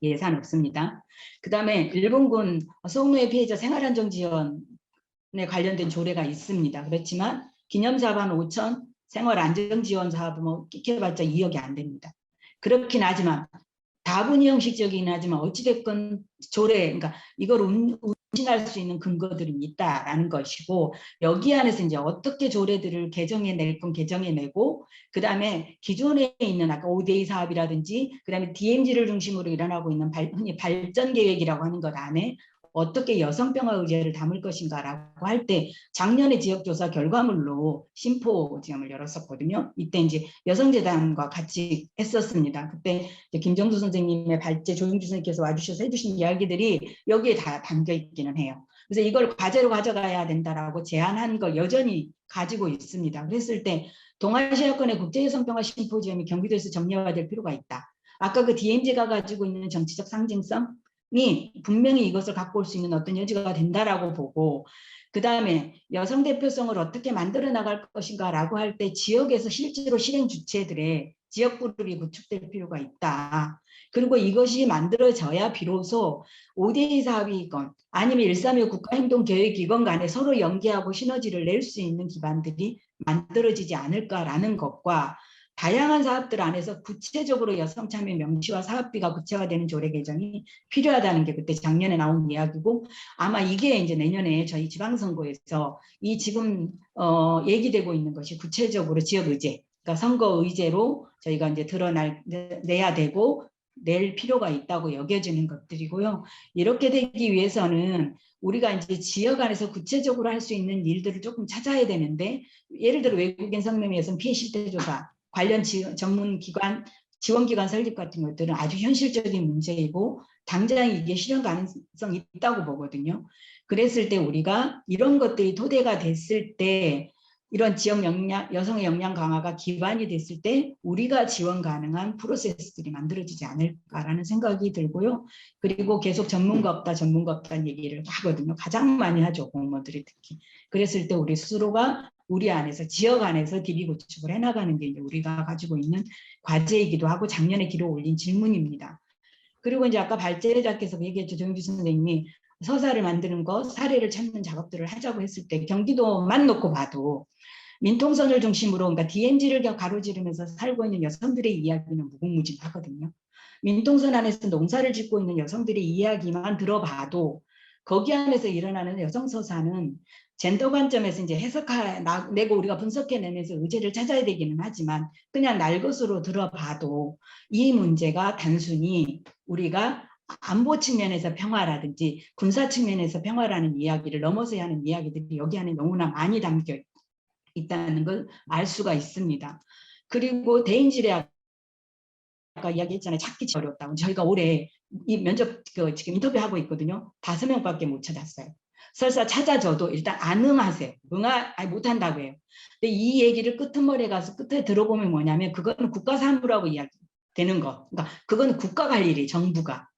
예산 없습니다. 그 다음에 일본군 성노예 피해자 생활안정 지원에 관련된 조례가 있습니다. 그렇지만 기념사업 한 5천, 생활안정지원 사업은 뭐 끼켜봤자 2억이 안 됩니다. 그렇긴 하지만 다분히 형식적이긴 하지만 어찌됐건 조례, 그러니까 이걸 운신할 수 있는 근거들이 있다라는 것이고, 여기 안에서 이제 어떻게 조례들을 개정해낼 건 개정해내고, 그 다음에 기존에 있는 아까 5대2 사업이라든지, 그 다음에 DMZ를 중심으로 일어나고 있는 흔히 발전계획이라고 하는 것 안에 어떻게 여성평화 의제를 담을 것인가라고 할 때 작년에 지역조사 결과물로 심포지엄을 열었었거든요. 이때 이제 여성재단과 같이 했었습니다. 그때 김정수 선생님의 발제, 조용주 선생님께서 와주셔서 해주신 이야기들이 여기에 다 담겨 있기는 해요. 그래서 이걸 과제로 가져가야 된다라고 제안한 걸 여전히 가지고 있습니다. 그랬을 때 동아시아권의 국제여성평화 심포지엄이 경기도에서 정례화될 필요가 있다. 아까 그 DMZ가 가지고 있는 정치적 상징성이 분명히 이것을 갖고 올 수 있는 어떤 여지가 된다라고 보고, 그 다음에 여성 대표성을 어떻게 만들어 나갈 것인가라고 할 때 지역에서 실제로 실행 주체들의 지역 그룹이 구축될 필요가 있다. 그리고 이것이 만들어져야 비로소 5대2 사업이건 아니면 135 국가행동계획기관 간에 서로 연계하고 시너지를 낼 수 있는 기반들이 만들어지지 않을까라는 것과, 다양한 사업들 안에서 구체적으로 여성 참여 명시와 사업비가 구체화되는 조례 개정이 필요하다는 게 그때 작년에 나온 이야기고, 아마 이게 이제 내년에 저희 지방선거에서 이 지금 얘기되고 있는 것이 구체적으로 지역 의제, 그러니까 선거 의제로 저희가 이제 드러내야 되고 낼 필요가 있다고 여겨지는 것들이고요. 이렇게 되기 위해서는 우리가 이제 지역 안에서 구체적으로 할 수 있는 일들을 조금 찾아야 되는데, 예를 들어 외국인 성매매에서는 피해 실태 조사, 관련 전문기관, 지원기관 설립 같은 것들은 아주 현실적인 문제이고 당장 이게 실현 가능성이 있다고 보거든요. 그랬을 때 우리가 이런 것들이 토대가 됐을 때, 이런 지역 역량, 여성의 역량 강화가 기반이 됐을 때 우리가 지원 가능한 프로세스들이 만들어지지 않을까라는 생각이 들고요. 그리고 계속 전문가 없다는 얘기를 하거든요. 가장 많이 하죠, 공무원들이 특히. 그랬을 때 우리 스스로가 우리 안에서, 지역 안에서 DB 구축을 해나가는 게 이제 우리가 가지고 있는 과제이기도 하고 작년에 기로 올린 질문입니다. 그리고 이제 아까 발제자께서 얘기했죠, 조영주 선생님이 서사를 만드는 것, 사례를 찾는 작업들을 하자고 했을 때 경기도만 놓고 봐도 민통선을 중심으로, 그러니까 DMZ를 가로지르면서 살고 있는 여성들의 이야기는 무궁무진하거든요. 민통선 안에서 농사를 짓고 있는 여성들의 이야기만 들어봐도 거기 안에서 일어나는 여성 서사는 젠더 관점에서 이제 해석내고 우리가 분석해내면서 의제를 찾아야 되기는 하지만, 그냥 날 것으로 들어봐도 이 문제가 단순히 우리가 안보 측면에서 평화라든지 군사 측면에서 평화라는 이야기를 넘어서야 하는 이야기들이 여기 안에 너무나 많이 담겨 있다는 걸 알 수가 있습니다. 그리고 대인지례 아까 이야기했잖아요. 찾기 어렵다고. 저희가 올해 이 면접 지금 인터뷰하고 있거든요. 5명밖에 못 찾았어요. 설사 찾아줘도 일단 안 응하세요. 못한다고 해요. 근데 이 얘기를 끄트머리에 가서 끝에 들어보면 뭐냐면 그거는 국가 사무라고 이야기되는 거. 그러니까 그건 국가가 할 일이, 정부가.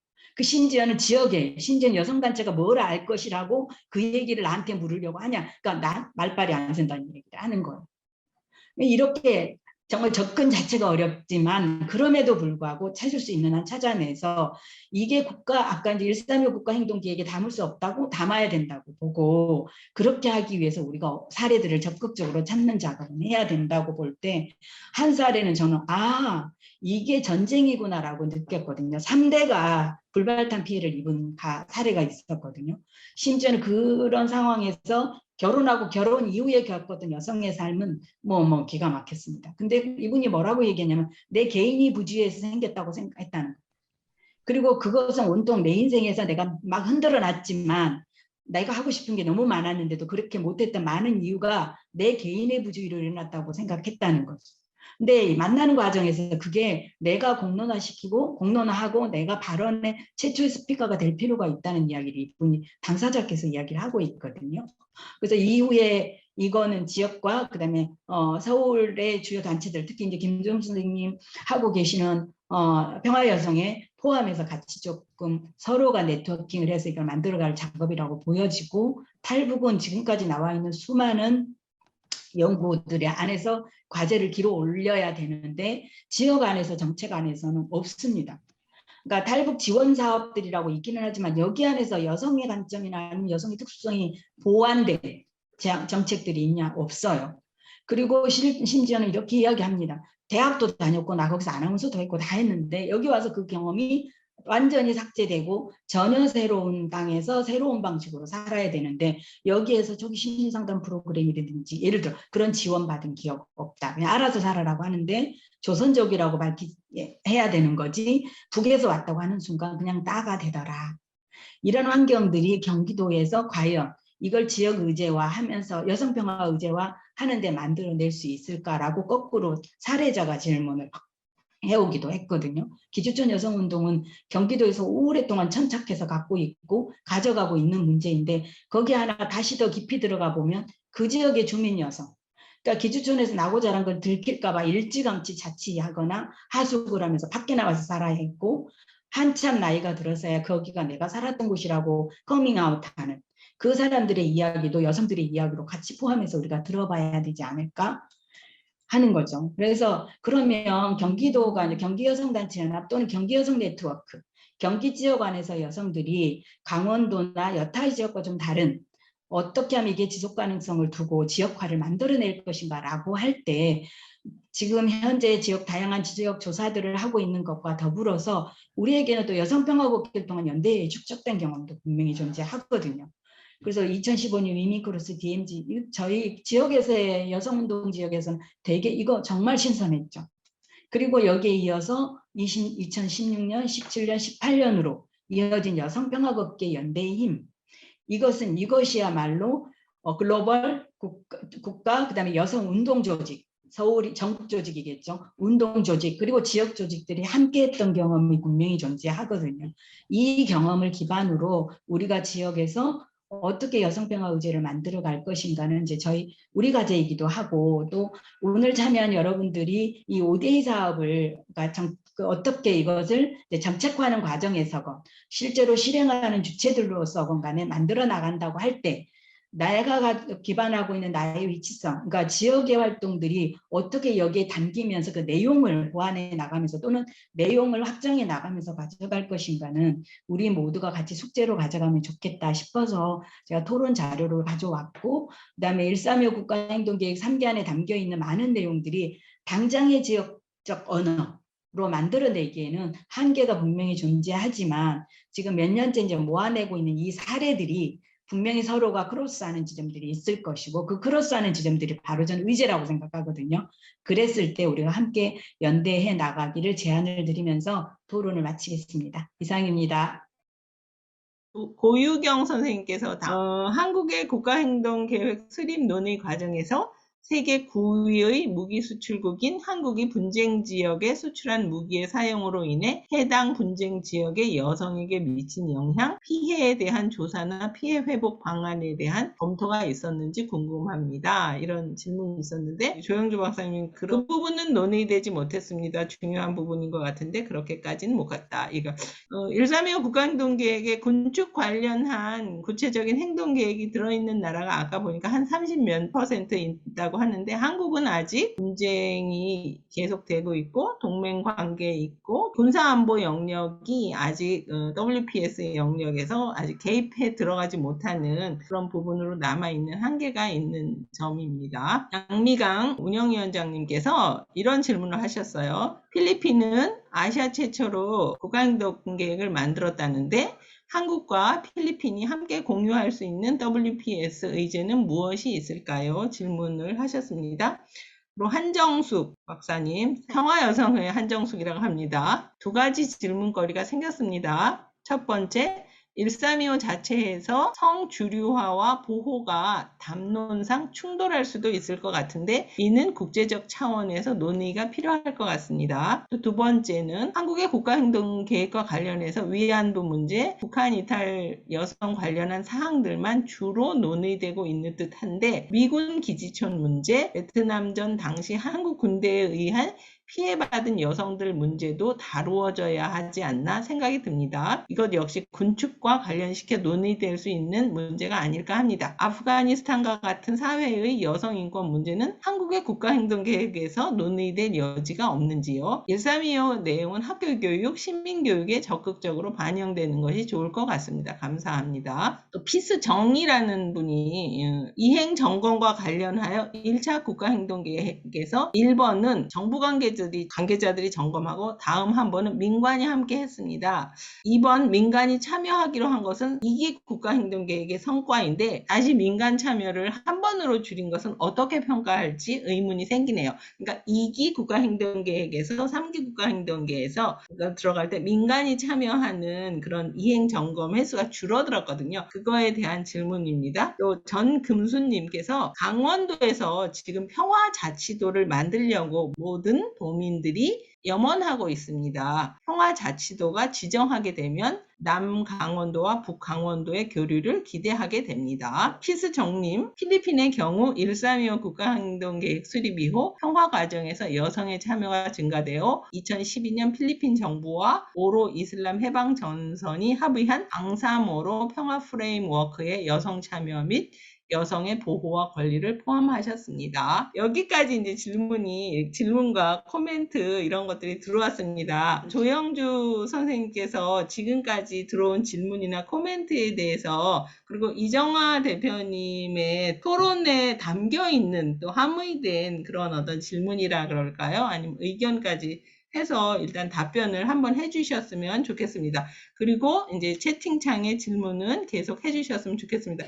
심지어는 지역에, 심지어 여성단체가 뭘 알 것이라고 그 얘기를 나한테 물으려고 하냐. 그러니까 나 말빨이 안 된다는 얘기를 하는 거예요. 이렇게 정말 접근 자체가 어렵지만 그럼에도 불구하고 찾을 수 있는 한 찾아내서, 이게 아까 이제 135 국가행동계획에 담을 수 없다고 담아야 된다고 보고, 그렇게 하기 위해서 우리가 사례들을 적극적으로 찾는 작업을 해야 된다고 볼 때, 한 사례는 저는 이게 전쟁이구나라고 느꼈거든요. 3대가 불발탄 피해를 입은 사례가 있었거든요. 심지어는 그런 상황에서 결혼하고 결혼 이후에 겪었던 여성의 삶은 기가 막혔습니다. 근데 이분이 뭐라고 얘기했냐면 내 개인이 부주의해서 생겼다고 생각했다는 거예요. 그리고 그것은 온통 내 인생에서 내가 막 흔들어 놨지만 내가 하고 싶은 게 너무 많았는데도 그렇게 못했던 많은 이유가 내 개인의 부주의로 일어났다고 생각했다는 거죠. 근데 만나는 과정에서 그게 내가 공론화하고 내가 발언의 최초의 스피커가 될 필요가 있다는 이야기를 이분이 당사자께서 이야기를 하고 있거든요. 그래서 이후에 이거는 지역과 그다음에 서울의 주요 단체들, 특히 이제 김정수 선생님 하고 계시는 평화여성에 포함해서 같이 조금 서로가 네트워킹을 해서 이걸 만들어갈 작업이라고 보여지고, 탈북은 지금까지 나와 있는 수많은 연구들의 안에서 과제를 기로 올려야 되는데 지역 안에서, 정책 안에서는 없습니다. 그러니까 탈북 지원 사업들이라고 있기는 하지만 여기 안에서 여성의 관점이나 아니면 여성의 특수성이 보완된 정책들이 있냐? 없어요. 그리고 심지어는 이렇게 이야기합니다. 대학도 다녔고 나 거기서 아나운서도 했고 다 했는데 여기 와서 그 경험이 완전히 삭제되고 전혀 새로운 땅에서 새로운 방식으로 살아야 되는데, 여기에서 저기 심리상담 프로그램이라든지 예를 들어 그런 지원받은 기억 없다. 그냥 알아서 살아라고 하는데 조선족이라고 해야 되는 거지 북에서 왔다고 하는 순간 그냥 따가 되더라. 이런 환경들이 경기도에서 과연 이걸 지역 의제화 하면서 여성평화 의제화 하는데 만들어낼 수 있을까라고 거꾸로 사례자가 질문을 해오기도 했거든요. 기주촌 여성운동은 경기도에서 오랫동안 천착해서 갖고 있고 가져가고 있는 문제인데 거기 하나 다시 더 깊이 들어가 보면 그 지역의 주민 여성, 그러니까 기주촌에서 나고 자란 걸 들킬까 봐 일찌감치 자취하거나 하숙을 하면서 밖에 나가서 살아야 했고 한참 나이가 들어서야 거기가 내가 살았던 곳이라고 커밍아웃하는 그 사람들의 이야기도 여성들의 이야기로 같이 포함해서 우리가 들어봐야 되지 않을까 하는 거죠. 그래서 그러면 경기도가 이제 경기여성단체연합 또는 경기여성네트워크, 경기 지역 안에서 여성들이 강원도나 여타 지역과 좀 다른 어떻게 하면 이게 지속 가능성을 두고 지역화를 만들어낼 것인가라고 할 때 지금 현재 지역 다양한 지역 조사들을 하고 있는 것과 더불어서 우리에게는 또 여성평화국길 동안 연대에 축적된 경험도 분명히 존재하거든요. 그래서 2015년 위미크로스 DMZ 저희 지역에서의 여성운동 지역에서는 되게 이거 정말 신선했죠. 그리고 여기에 이어서 2016년, 17년, 18년으로 이어진 여성평화업계 연대의 힘, 이것이야말로 글로벌 국가 그다음에 여성운동조직, 서울이 전국 조직이겠죠. 운동조직 그리고 지역 조직들이 함께했던 경험이 분명히 존재하거든요. 이 경험을 기반으로 우리가 지역에서 어떻게 여성평화 의제를 만들어 갈 것인가는 이제 우리 과제이기도 하고 또 오늘 참여한 여러분들이 이 5대2 사업을 어떻게 이것을 정책화하는 과정에서건 실제로 실행하는 주체들로서건 간에 만들어 나간다고 할 때 내가 기반하고 있는 나의 위치성, 그러니까 지역의 활동들이 어떻게 여기에 담기면서 그 내용을 보완해 나가면서 또는 내용을 확정해 나가면서 가져갈 것인가는 우리 모두가 같이 숙제로 가져가면 좋겠다 싶어서 제가 토론 자료를 가져왔고 그다음에 135 국가행동계획 3기 안에 담겨있는 많은 내용들이 당장의 지역적 언어로 만들어내기에는 한계가 분명히 존재하지만 지금 몇 년째 이제 모아내고 있는 이 사례들이 분명히 서로가 크로스하는 지점들이 있을 것이고 그 크로스하는 지점들이 바로 전 의제라고 생각하거든요. 그랬을 때 우리가 함께 연대해 나가기를 제안을 드리면서 토론을 마치겠습니다. 이상입니다. 고유경 선생님께서 한국의 국가행동계획 수립 논의 과정에서 세계 9위의 무기 수출국인 한국이 분쟁 지역에 수출한 무기의 사용으로 인해 해당 분쟁 지역의 여성에게 미친 영향, 피해에 대한 조사나 피해 회복 방안에 대한 검토가 있었는지 궁금합니다. 이런 질문이 있었는데 조영주 박사님 그 부분은 논의되지 못했습니다. 중요한 부분인 것 같은데 그렇게까지는 못 갔다. 이거 1.3.25 국가행동계획에 건축 관련한 구체적인 행동계획이 들어있는 나라가 아까 보니까 한 30몇 % 있다고 하는데 한국은 아직 분쟁이 계속되고 있고 동맹 관계에 있고 군사안보 영역이 아직 WPS 영역에서 아직 개입해 들어가지 못하는 그런 부분으로 남아있는 한계가 있는 점입니다. 양미강 운영위원장님께서 이런 질문을 하셨어요. 필리핀은 아시아 최초로 국가행동계획을 만들었다는데 한국과 필리핀이 함께 공유할 수 있는 WPS 의제는 무엇이 있을까요? 질문을 하셨습니다. 그리고 한정숙 박사님, 평화여성의 한정숙이라고 합니다. 두 가지 질문거리가 생겼습니다. 첫 번째, 1.3.25 자체에서 성주류화와 보호가 담론상 충돌할 수도 있을 것 같은데 이는 국제적 차원에서 논의가 필요할 것 같습니다. 또 두 번째는 한국의 국가행동계획과 관련해서 위안부 문제, 북한 이탈 여성 관련한 사항들만 주로 논의되고 있는 듯한데 미군 기지촌 문제, 베트남전 당시 한국 군대에 의한 피해받은 여성들 문제도 다루어져야 하지 않나 생각이 듭니다. 이것 역시 군축과 관련시켜 논의될 수 있는 문제가 아닐까 합니다. 아프가니스탄과 같은 사회의 여성 인권 문제는 한국의 국가행동계획에서 논의될 여지가 없는지요. 1.3.25 내용은 학교교육, 시민교육에 적극적으로 반영되는 것이 좋을 것 같습니다. 감사합니다. 또 피스정이라는 분이 이행점검과 관련하여 1차 국가행동계획에서 1번은 정부관계자 관계자들이 점검하고 다음 한 번은 민관이 함께 했습니다. 이번 민간이 참여하기로 한 것은 2기 국가행동계획의 성과인데 다시 민간 참여를 한 번으로 줄인 것은 어떻게 평가할지 의문이 생기네요. 그러니까 2기 국가행동계획에서 3기 국가행동계획에서 들어갈 때 민간이 참여하는 그런 이행 점검 횟수가 줄어들었거든요. 그거에 대한 질문입니다. 또 전금수님께서 강원도에서 지금 평화자치도를 만들려고 모든 도민들이 염원하고 있습니다. 평화자치도가 지정하게 되면 남강원도와 북강원도의 교류를 기대하게 됩니다. 피스정님, 필리핀의 경우 1325 국가행동계획 수립 이후 평화 과정에서 여성의 참여가 증가되어 2012년 필리핀 정부와 오로 이슬람 해방 전선이 합의한 앙사모로 평화 프레임워크의 여성 참여 및 여성의 보호와 권리를 포함하셨습니다. 여기까지 이제 질문과 코멘트 이런 것들이 들어왔습니다. 조영주 선생님께서 지금까지 들어온 질문이나 코멘트에 대해서 그리고 이정화 대표님의 토론에 담겨 있는 또 함의된 그런 어떤 질문이라 그럴까요? 아니면 의견까지 해서 일단 답변을 한번 해주셨으면 좋겠습니다. 그리고 이제 채팅창에 질문은 계속 해주셨으면 좋겠습니다.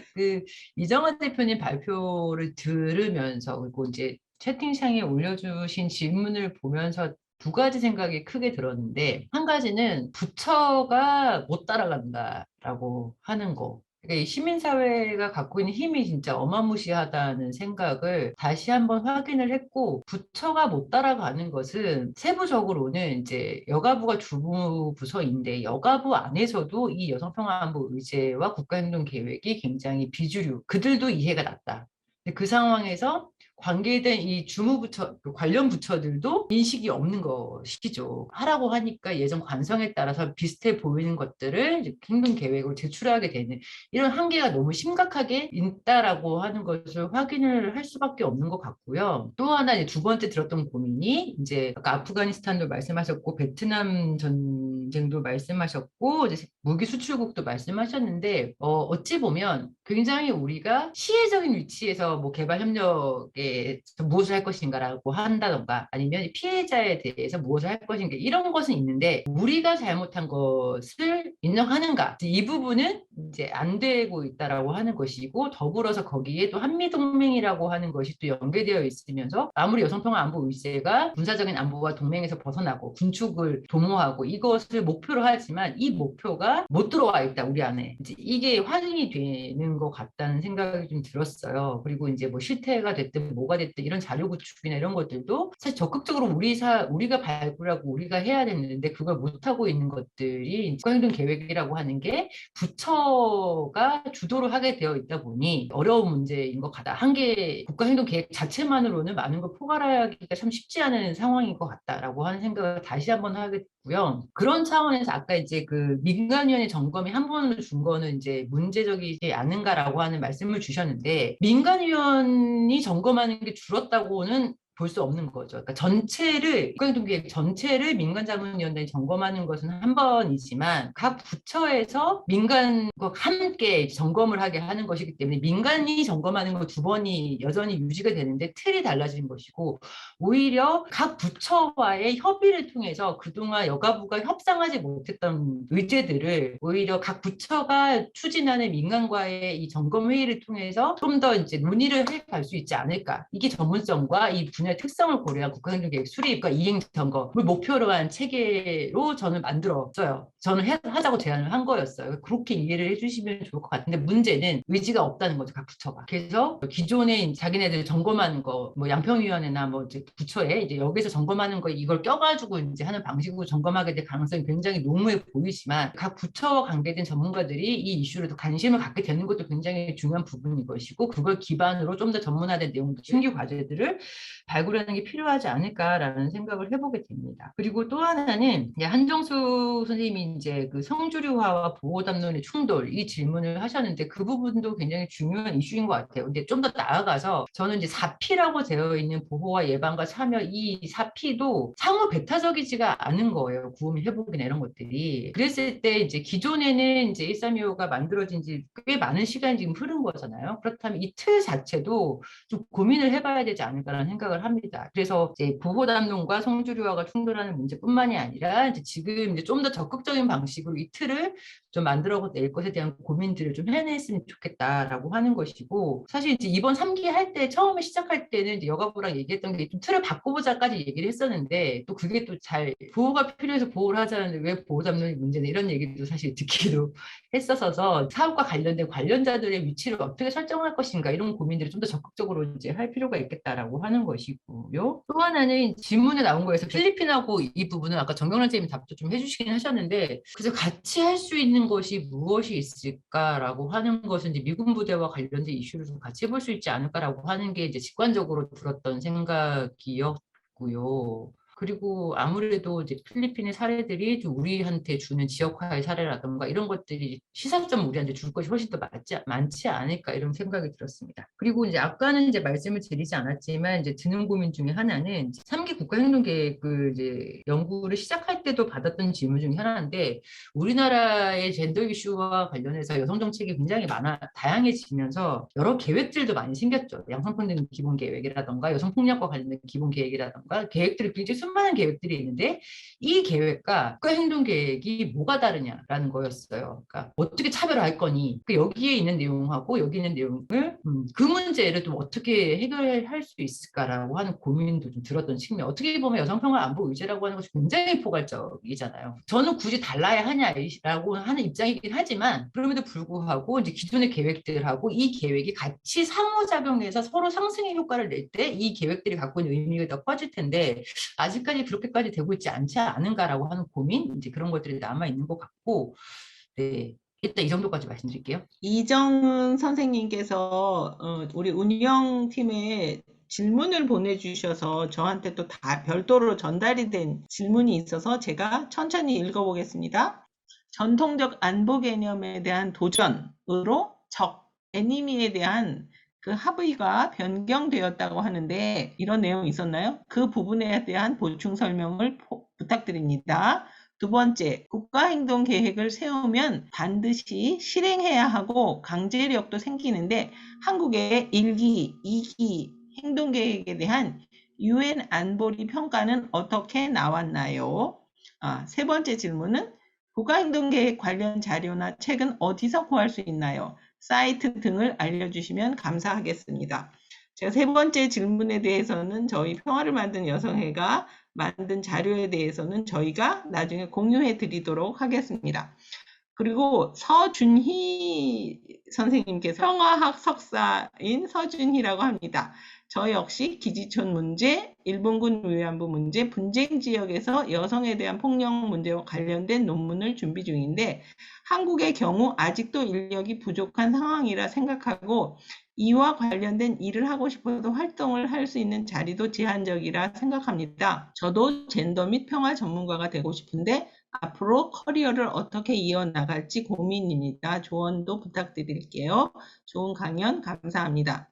이정화 대표님 발표를 들으면서 그리고 이제 채팅창에 올려주신 질문을 보면서 두 가지 생각이 크게 들었는데, 한 가지는 부처가 못 따라간다라고 하는 거. 그러니까 이 시민사회가 갖고 있는 힘이 진짜 어마무시하다는 생각을 다시 한번 확인을 했고, 부처가 못 따라가는 것은 세부적으로는 이제 여가부가 주무 부서인데 여가부 안에서도 이 여성평화안보 의제와 국가행동계획이 굉장히 비주류, 그들도 이해가 낮다. 근데 그 상황에서 관계된 이 주무부처, 관련 부처들도 인식이 없는 것이죠. 하라고 하니까 예전 관성에 따라서 비슷해 보이는 것들을 이제 행동계획으로 제출하게 되는 이런 한계가 너무 심각하게 있다라고 하는 것을 확인을 할 수밖에 없는 것 같고요. 또 하나 이제 두 번째 들었던 고민이 이제 아까 아프가니스탄도 말씀하셨고 베트남 전쟁도 말씀하셨고 이제 무기 수출국도 말씀하셨는데 어찌 보면 굉장히 우리가 시혜적인 위치에서 뭐 개발 협력에 무엇을 할 것인가라고 한다던가 아니면 피해자에 대해서 무엇을 할 것인가 이런 것은 있는데 우리가 잘못한 것을 인정하는가 이 부분은 이제 안 되고 있다라고 하는 것이고 더불어서 거기에 또 한미동맹이라고 하는 것이 또 연계되어 있으면서 아무리 여성평화안보 의제가 군사적인 안보와 동맹에서 벗어나고 군축을 도모하고 이것을 목표로 하지만 이 목표가 못 들어와 있다 우리 안에 이제 이게 확인이 되는 것 같다는 생각이 좀 들었어요. 그리고 이제 뭐 실태가 됐든 뭐가 됐든 이런 자료 구축이나 이런 것들도 사실 적극적으로 우리가 발굴하고 우리가 해야 되는데 그걸 못하고 있는 것들이 국가행동 계획이라고 하는 게 부처가 주도를 하게 되어 있다 보니 어려운 문제인 것 같다. 한계 국가행동 계획 자체만으로는 많은 걸 포괄하기가 참 쉽지 않은 상황인 것 같다라고 하는 생각을 다시 한번 하게 됐고요. 그런 차원에서 아까 이제 그 민간위원회 점검이 한 번으로 준 거는 이제 문제적이지 않은가라고 하는 말씀을 주셨는데 민간위원이 점검하는 게 줄었다고는 볼 수 없는 거죠. 그러니까 국가행동계획 전체를 민간자문위원회에 점검하는 것은 한 번이지만 각 부처에서 민간과 함께 점검을 하게 하는 것이기 때문에 민간이 점검하는 거 두 번이 여전히 유지가 되는데 틀이 달라진 것이고 오히려 각 부처와의 협의를 통해서 그동안 여가부가 협상하지 못했던 의제들을 오히려 각 부처가 추진하는 민간과의 이 점검 회의를 통해서 좀 더 이제 논의를 해갈 수 있지 않을까. 이게 전문성과 이 분야의 특성을 고려한 국가행동계획 수립과 이행 점검을 목표로 한 체계로 저는 만들었어요. 저는 하자고 제안을 한 거였어요. 그렇게 이해를 해주시면 좋을 것 같은데 문제는 의지가 없다는 거죠, 각 부처가. 그래서 기존에 자기네들 점검하는 거, 뭐 양평위원회나 뭐 이제 부처에 이제 여기서 점검하는 거 이걸 껴가지고 이제 하는 방식으로 점검하게 될 가능성이 굉장히 농후해 보이지만 각 부처와 관계된 전문가들이 이 이슈를 더 관심을 갖게 되는 것도 굉장히 중요한 부분인 것이고 그걸 기반으로 좀 더 전문화된 내용들, 신규 과제들을 발굴하는 게 필요하지 않을까라는 생각을 해보게 됩니다. 그리고 또 하나는 이제 한정수 선생님이 이제 그 성주류화와 보호담론의 충돌 이 질문을 하셨는데 그 부분도 굉장히 중요한 이슈인 것 같아요. 근데 좀 더 나아가서 저는 이제 4P라고 되어 있는 보호와 예방과 참여 이 4P도 상호 배타적이지가 않은 거예요. 구호민 회복이나 이런 것들이. 그랬을 때 이제 기존에는 이제 1325가 만들어진 지 꽤 많은 시간이 지금 흐른 거잖아요. 그렇다면 이 틀 자체도 좀 고민을 해봐야 되지 않을까라는 생각을 합니다. 그래서 이제 부호담론과 성주류화가 충돌하는 문제뿐만이 아니라 이제 지금 이제 좀 더 적극적인 방식으로 이 틀을 좀 만들어낼 것에 대한 고민들을 좀 해냈으면 좋겠다라고 하는 것이고, 사실 이제 이번 3기 할 때 처음에 시작할 때는 이제 여가부랑 얘기했던 게 좀 틀을 바꿔보자까지 얘기를 했었는데, 또 그게 또 잘 보호가 필요해서 보호를 하자는데 왜 보호담론이 문제냐 이런 얘기도 사실 듣기도 했었어서, 사업과 관련된 관련자들의 위치를 어떻게 설정할 것인가 이런 고민들을 좀 더 적극적으로 이제 할 필요가 있겠다라고 하는 것이고요. 또 하나는 질문에 나온 거에서 필리핀하고 이 부분은 아까 정경란 선생님이 답도 좀 해주시긴 하셨는데, 그래서 같이 할 수 있는 것이 무엇이 있을까라고 하는 것은 이제 미군 부대와 관련된 이슈를 좀 같이 해볼 수 있지 않을까라고 하는 게 이제 직관적으로 들었던 생각이었고요. 그리고 아무래도 이제 필리핀의 사례들이 좀 우리한테 주는 지역화의 사례라든가 이런 것들이 시사점 우리한테 줄 것이 훨씬 더 많지 않을까 이런 생각이 들었습니다. 그리고 이제 아까는 이제 말씀을 드리지 않았지만 이제 드는 고민 중에 하나는 3기 국가행동계획을 이제 연구를 시작할 때도 받았던 질문 중에 하나인데, 우리나라의 젠더 이슈와 관련해서 여성 정책이 굉장히 다양해지면서 여러 계획들도 많이 생겼죠. 양성평등 기본 계획이라든가 여성 폭력과 관련된 기본 계획이라든가 계획들이 굉장히 수많은 계획들이 있는데, 이 계획과 국가행동 계획이 뭐가 다르냐라는 거였어요. 그러니까 어떻게 차별화할 거니? 여기에 있는 내용하고 여기 있는 내용을 그 문제를 좀 어떻게 해결할 수 있을까라고 하는 고민도 좀 들었던 측면. 어떻게 보면 여성평화 안보 의제라고 하는 것이 굉장히 포괄적이잖아요. 저는 굳이 달라야 하냐라고 하는 입장이긴 하지만, 그럼에도 불구하고 이제 기존의 계획들하고 이 계획이 같이 상호작용해서 서로 상승의 효과를 낼 때 이 계획들이 갖고 있는 의미가 더 커질 텐데, 아직까지 그렇게까지 되고 있지 않지 않은가라고 하는 고민, 이제 그런 것들이 남아 있는 것 같고, 네. 일단 이 정도까지 말씀드릴게요. 이정은 선생님께서 우리 운영팀에 질문을 보내주셔서 저한테 또 다 별도로 전달이 된 질문이 있어서 제가 천천히 읽어보겠습니다. 전통적 안보 개념에 대한 도전으로 애니미에 대한 그 합의가 변경되었다고 하는데 이런 내용이 있었나요? 그 부분에 대한 보충 설명을 부탁드립니다. 두 번째, 국가행동계획을 세우면 반드시 실행해야 하고 강제력도 생기는데 한국의 1기, 2기 행동계획에 대한 UN 안보리 평가는 어떻게 나왔나요? 세 번째 질문은 국가행동계획 관련 자료나 책은 어디서 구할 수 있나요? 사이트 등을 알려주시면 감사하겠습니다. 제가 세 번째 질문에 대해서는 저희 평화를 만든 여성회가 만든 자료에 대해서는 저희가 나중에 공유해 드리도록 하겠습니다. 그리고 서준희 선생님께서 평화학 석사인 서준희라고 합니다. 저 역시 기지촌 문제, 일본군 위안부 문제, 분쟁 지역에서 여성에 대한 폭력 문제와 관련된 논문을 준비 중인데 한국의 경우 아직도 인력이 부족한 상황이라 생각하고 이와 관련된 일을 하고 싶어도 활동을 할 수 있는 자리도 제한적이라 생각합니다. 저도 젠더 및 평화 전문가가 되고 싶은데 앞으로 커리어를 어떻게 이어나갈지 고민입니다. 조언도 부탁드릴게요. 좋은 강연 감사합니다.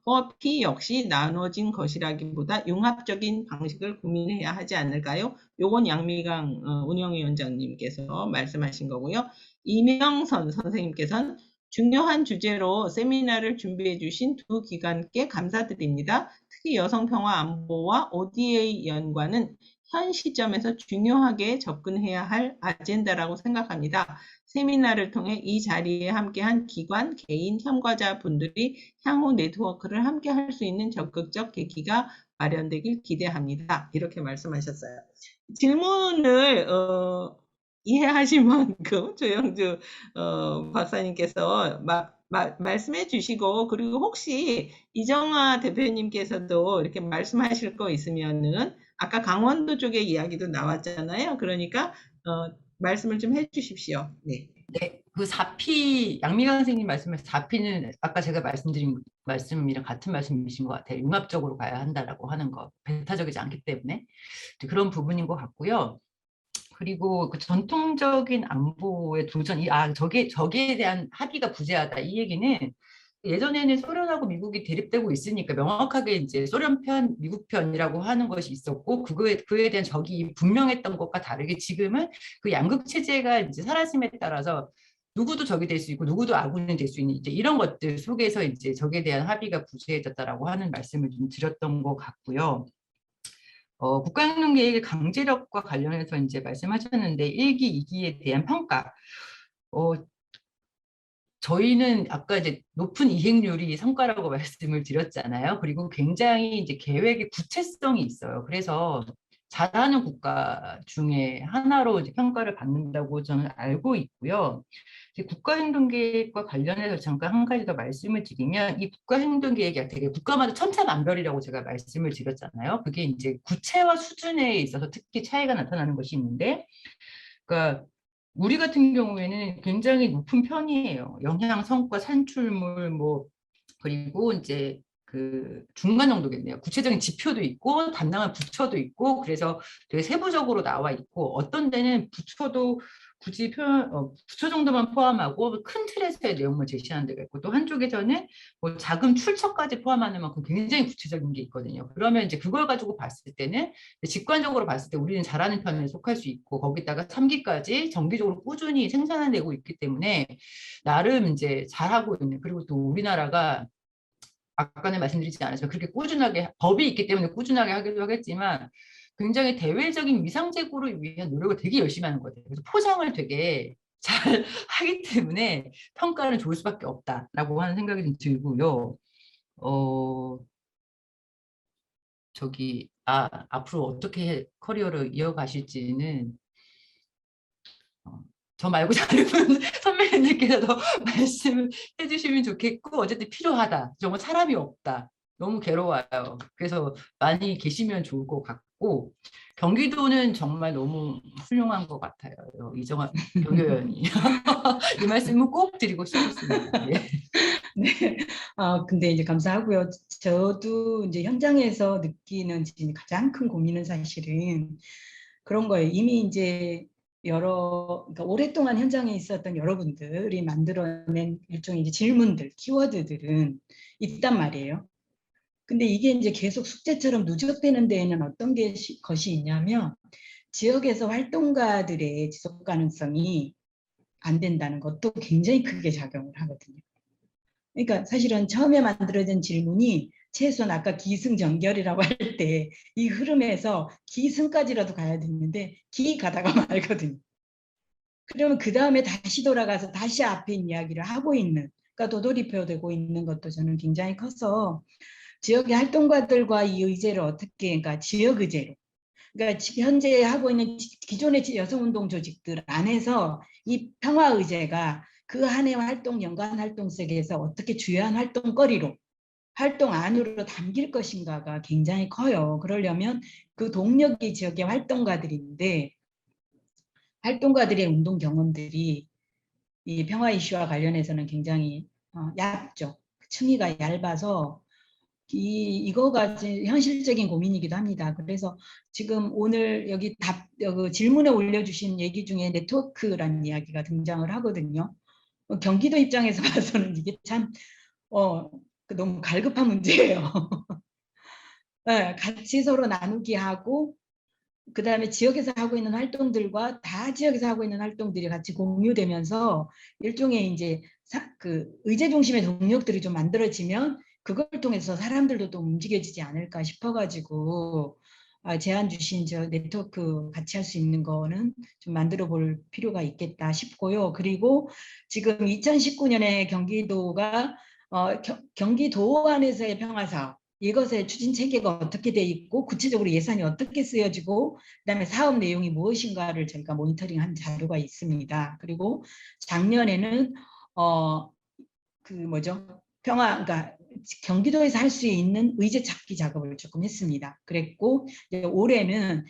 포피 역시 나눠진 것이라기보다 융합적인 방식을 고민해야 하지 않을까요? 요건 양미강 운영위원장님께서 말씀하신 거고요. 이명선 선생님께서는 중요한 주제로 세미나를 준비해 주신 두 기관께 감사드립니다. 특히 여성평화 안보와 ODA 연관은 현 시점에서 중요하게 접근해야 할 아젠다라고 생각합니다. 세미나를 통해 이 자리에 함께한 기관, 개인, 참가자분들이 향후 네트워크를 함께 할 수 있는 적극적 계기가 마련되길 기대합니다. 이렇게 말씀하셨어요. 질문을 이해하신 만큼 조영주 박사님께서 말씀해 주시고, 그리고 혹시 이정아 대표님께서도 이렇게 말씀하실 거 있으면은 아까 강원도 쪽의 이야기도 나왔잖아요. 그러니까 말씀을 좀 해주십시오. 네. 네, 그 4P 양미강 선생님 말씀하신 4P는 아까 제가 말씀드린 말씀이랑 같은 말씀이신 것 같아요. 융합적으로 가야 한다라고 하는 거, 배타적이지 않기 때문에 그런 부분인 것 같고요. 그리고 그 전통적인 안보의 도전, 저기에 대한 합의가 부재하다 이 얘기는 예전에는 소련하고 미국이 대립되고 있으니까 명확하게 이제 소련 편, 미국 편이라고 하는 것이 있었고 그에 대한 적이 분명했던 것과 다르게 지금은 그 양극 체제가 이제 사라짐에 따라서 누구도 적이 될 수 있고 누구도 아군이 될 수 있는 이제 이런 것들 속에서 이제 적에 대한 합의가 구체해졌다라고 하는 말씀을 좀 드렸던 것 같고요. 국가행동계획의 강제력과 관련해서 이제 말씀하셨는데 1기, 2기에 대한 평가. 어, 저희는 아까 이제 높은 이행률이 성과라고 말씀을 드렸잖아요. 그리고 굉장히 이제 계획의 구체성이 있어요. 그래서 잘하는 국가 중에 하나로 이제 평가를 받는다고 저는 알고 있고요. 이제 국가행동계획과 관련해서 잠깐 한 가지 더 말씀을 드리면 이 국가행동계획이 되게 국가마다 천차만별이라고 제가 말씀을 드렸잖아요. 그게 이제 구체화 수준에 있어서 특히 차이가 나타나는 것이 있는데, 그러니까 우리 같은 경우에는 굉장히 높은 편이에요. 영양, 성과, 산출물, 뭐 그리고 이제 그 중간 정도겠네요. 구체적인 지표도 있고 담당한 부처도 있고 그래서 되게 세부적으로 나와 있고 어떤 데는 부처도 굳이 부처 정도만 포함하고 큰 틀에서의 내용을 제시하는 데가 있고 또 한쪽에서는 뭐 자금 출처까지 포함하는 만큼 굉장히 구체적인 게 있거든요. 그러면 이제 그걸 가지고 봤을 때는 직관적으로 봤을 때 우리는 잘하는 편에 속할 수 있고 거기다가 3기까지 정기적으로 꾸준히 생산해내고 있기 때문에 나름 이제 잘하고 있는 그리고 또 우리나라가 아까는 말씀드리지 않았지만 그렇게 꾸준하게 법이 있기 때문에 꾸준하게 하기도 하겠지만 굉장히 대외적인 위상 제고를 위한 노력을 되게 열심히 하는 것 같아요. 그래서 포장을 되게 잘 하기 때문에 평가는 좋을 수밖에 없다라고 하는 생각이 좀 들고요. 앞으로 어떻게 커리어를 이어가실지는 저 말고 다른 선배님들께서도 말씀을 해주시면 좋겠고 어쨌든 필요하다. 정말 사람이 없다. 너무 괴로워요. 그래서 많이 계시면 좋을 것 같고 경기도는 정말 너무 훌륭한 것 같아요. 이정환 경교연이 이 말씀을 꼭 드리고 싶습니다. 예. 네. 근데 이제 감사하고요. 저도 이제 현장에서 느끼는 지금 가장 큰 고민은 사실은 그런 거예요. 이미 이제 그러니까 오랫동안 현장에 있었던 여러분들이 만들어낸 일종의 이제 질문들, 키워드들은 있단 말이에요. 근데 이게 이제 계속 숙제처럼 누적되는 데에는 어떤 것이 있냐면 지역에서 활동가들의 지속 가능성이 안 된다는 것도 굉장히 크게 작용을 하거든요. 그러니까 사실은 처음에 만들어진 질문이 최소한 아까 기승전결이라고 할 때 이 흐름에서 기승까지라도 가야 되는데 기 가다가 말거든요. 그러면 그 다음에 다시 돌아가서 다시 앞에 이야기를 하고 있는, 그러니까 도돌이표되고 있는 것도 저는 굉장히 커서 지역의 활동가들과 이 의제를 어떻게, 그러니까 지역 의제로, 그러니까 현재 하고 있는 기존의 여성운동 조직들 안에서 이 평화 의제가 그 한 해 활동, 연간 활동 속에서 어떻게 주요한 활동거리로, 활동 안으로 담길 것인가가 굉장히 커요. 그러려면 그 동력이 지역의 활동가들인데 활동가들의 운동 경험들이 이 평화 이슈와 관련해서는 굉장히 얇죠. 층위가 얇아서 이거가 현실적인 고민이기도 합니다. 그래서 지금 오늘 여기 질문에 올려주신 얘기 중에 네트워크라는 이야기가 등장을 하거든요. 경기도 입장에서 봐서는 이게 참 너무 갈급한 문제예요. 네, 같이 서로 나누기 하고 그 다음에 지역에서 하고 있는 활동들과 다 지역에서 하고 있는 활동들이 같이 공유되면서 일종의 이제 그 의제 중심의 동력들이 좀 만들어지면 그걸 통해서 사람들도 또 움직여지지 않을까 싶어가지고 제안 주신 저 네트워크 같이 할 수 있는 거는 좀 만들어 볼 필요가 있겠다 싶고요. 그리고 지금 2019년에 경기도가 경기도 안에서의 평화사업 이것의 추진 체계가 어떻게 돼 있고 구체적으로 예산이 어떻게 쓰여지고 그다음에 사업 내용이 무엇인가를 저희가 모니터링한 자료가 있습니다. 그리고 작년에는 그러니까 경기도에서 할 수 있는 의제 찾기 작업을 조금 했습니다. 그랬고 올해는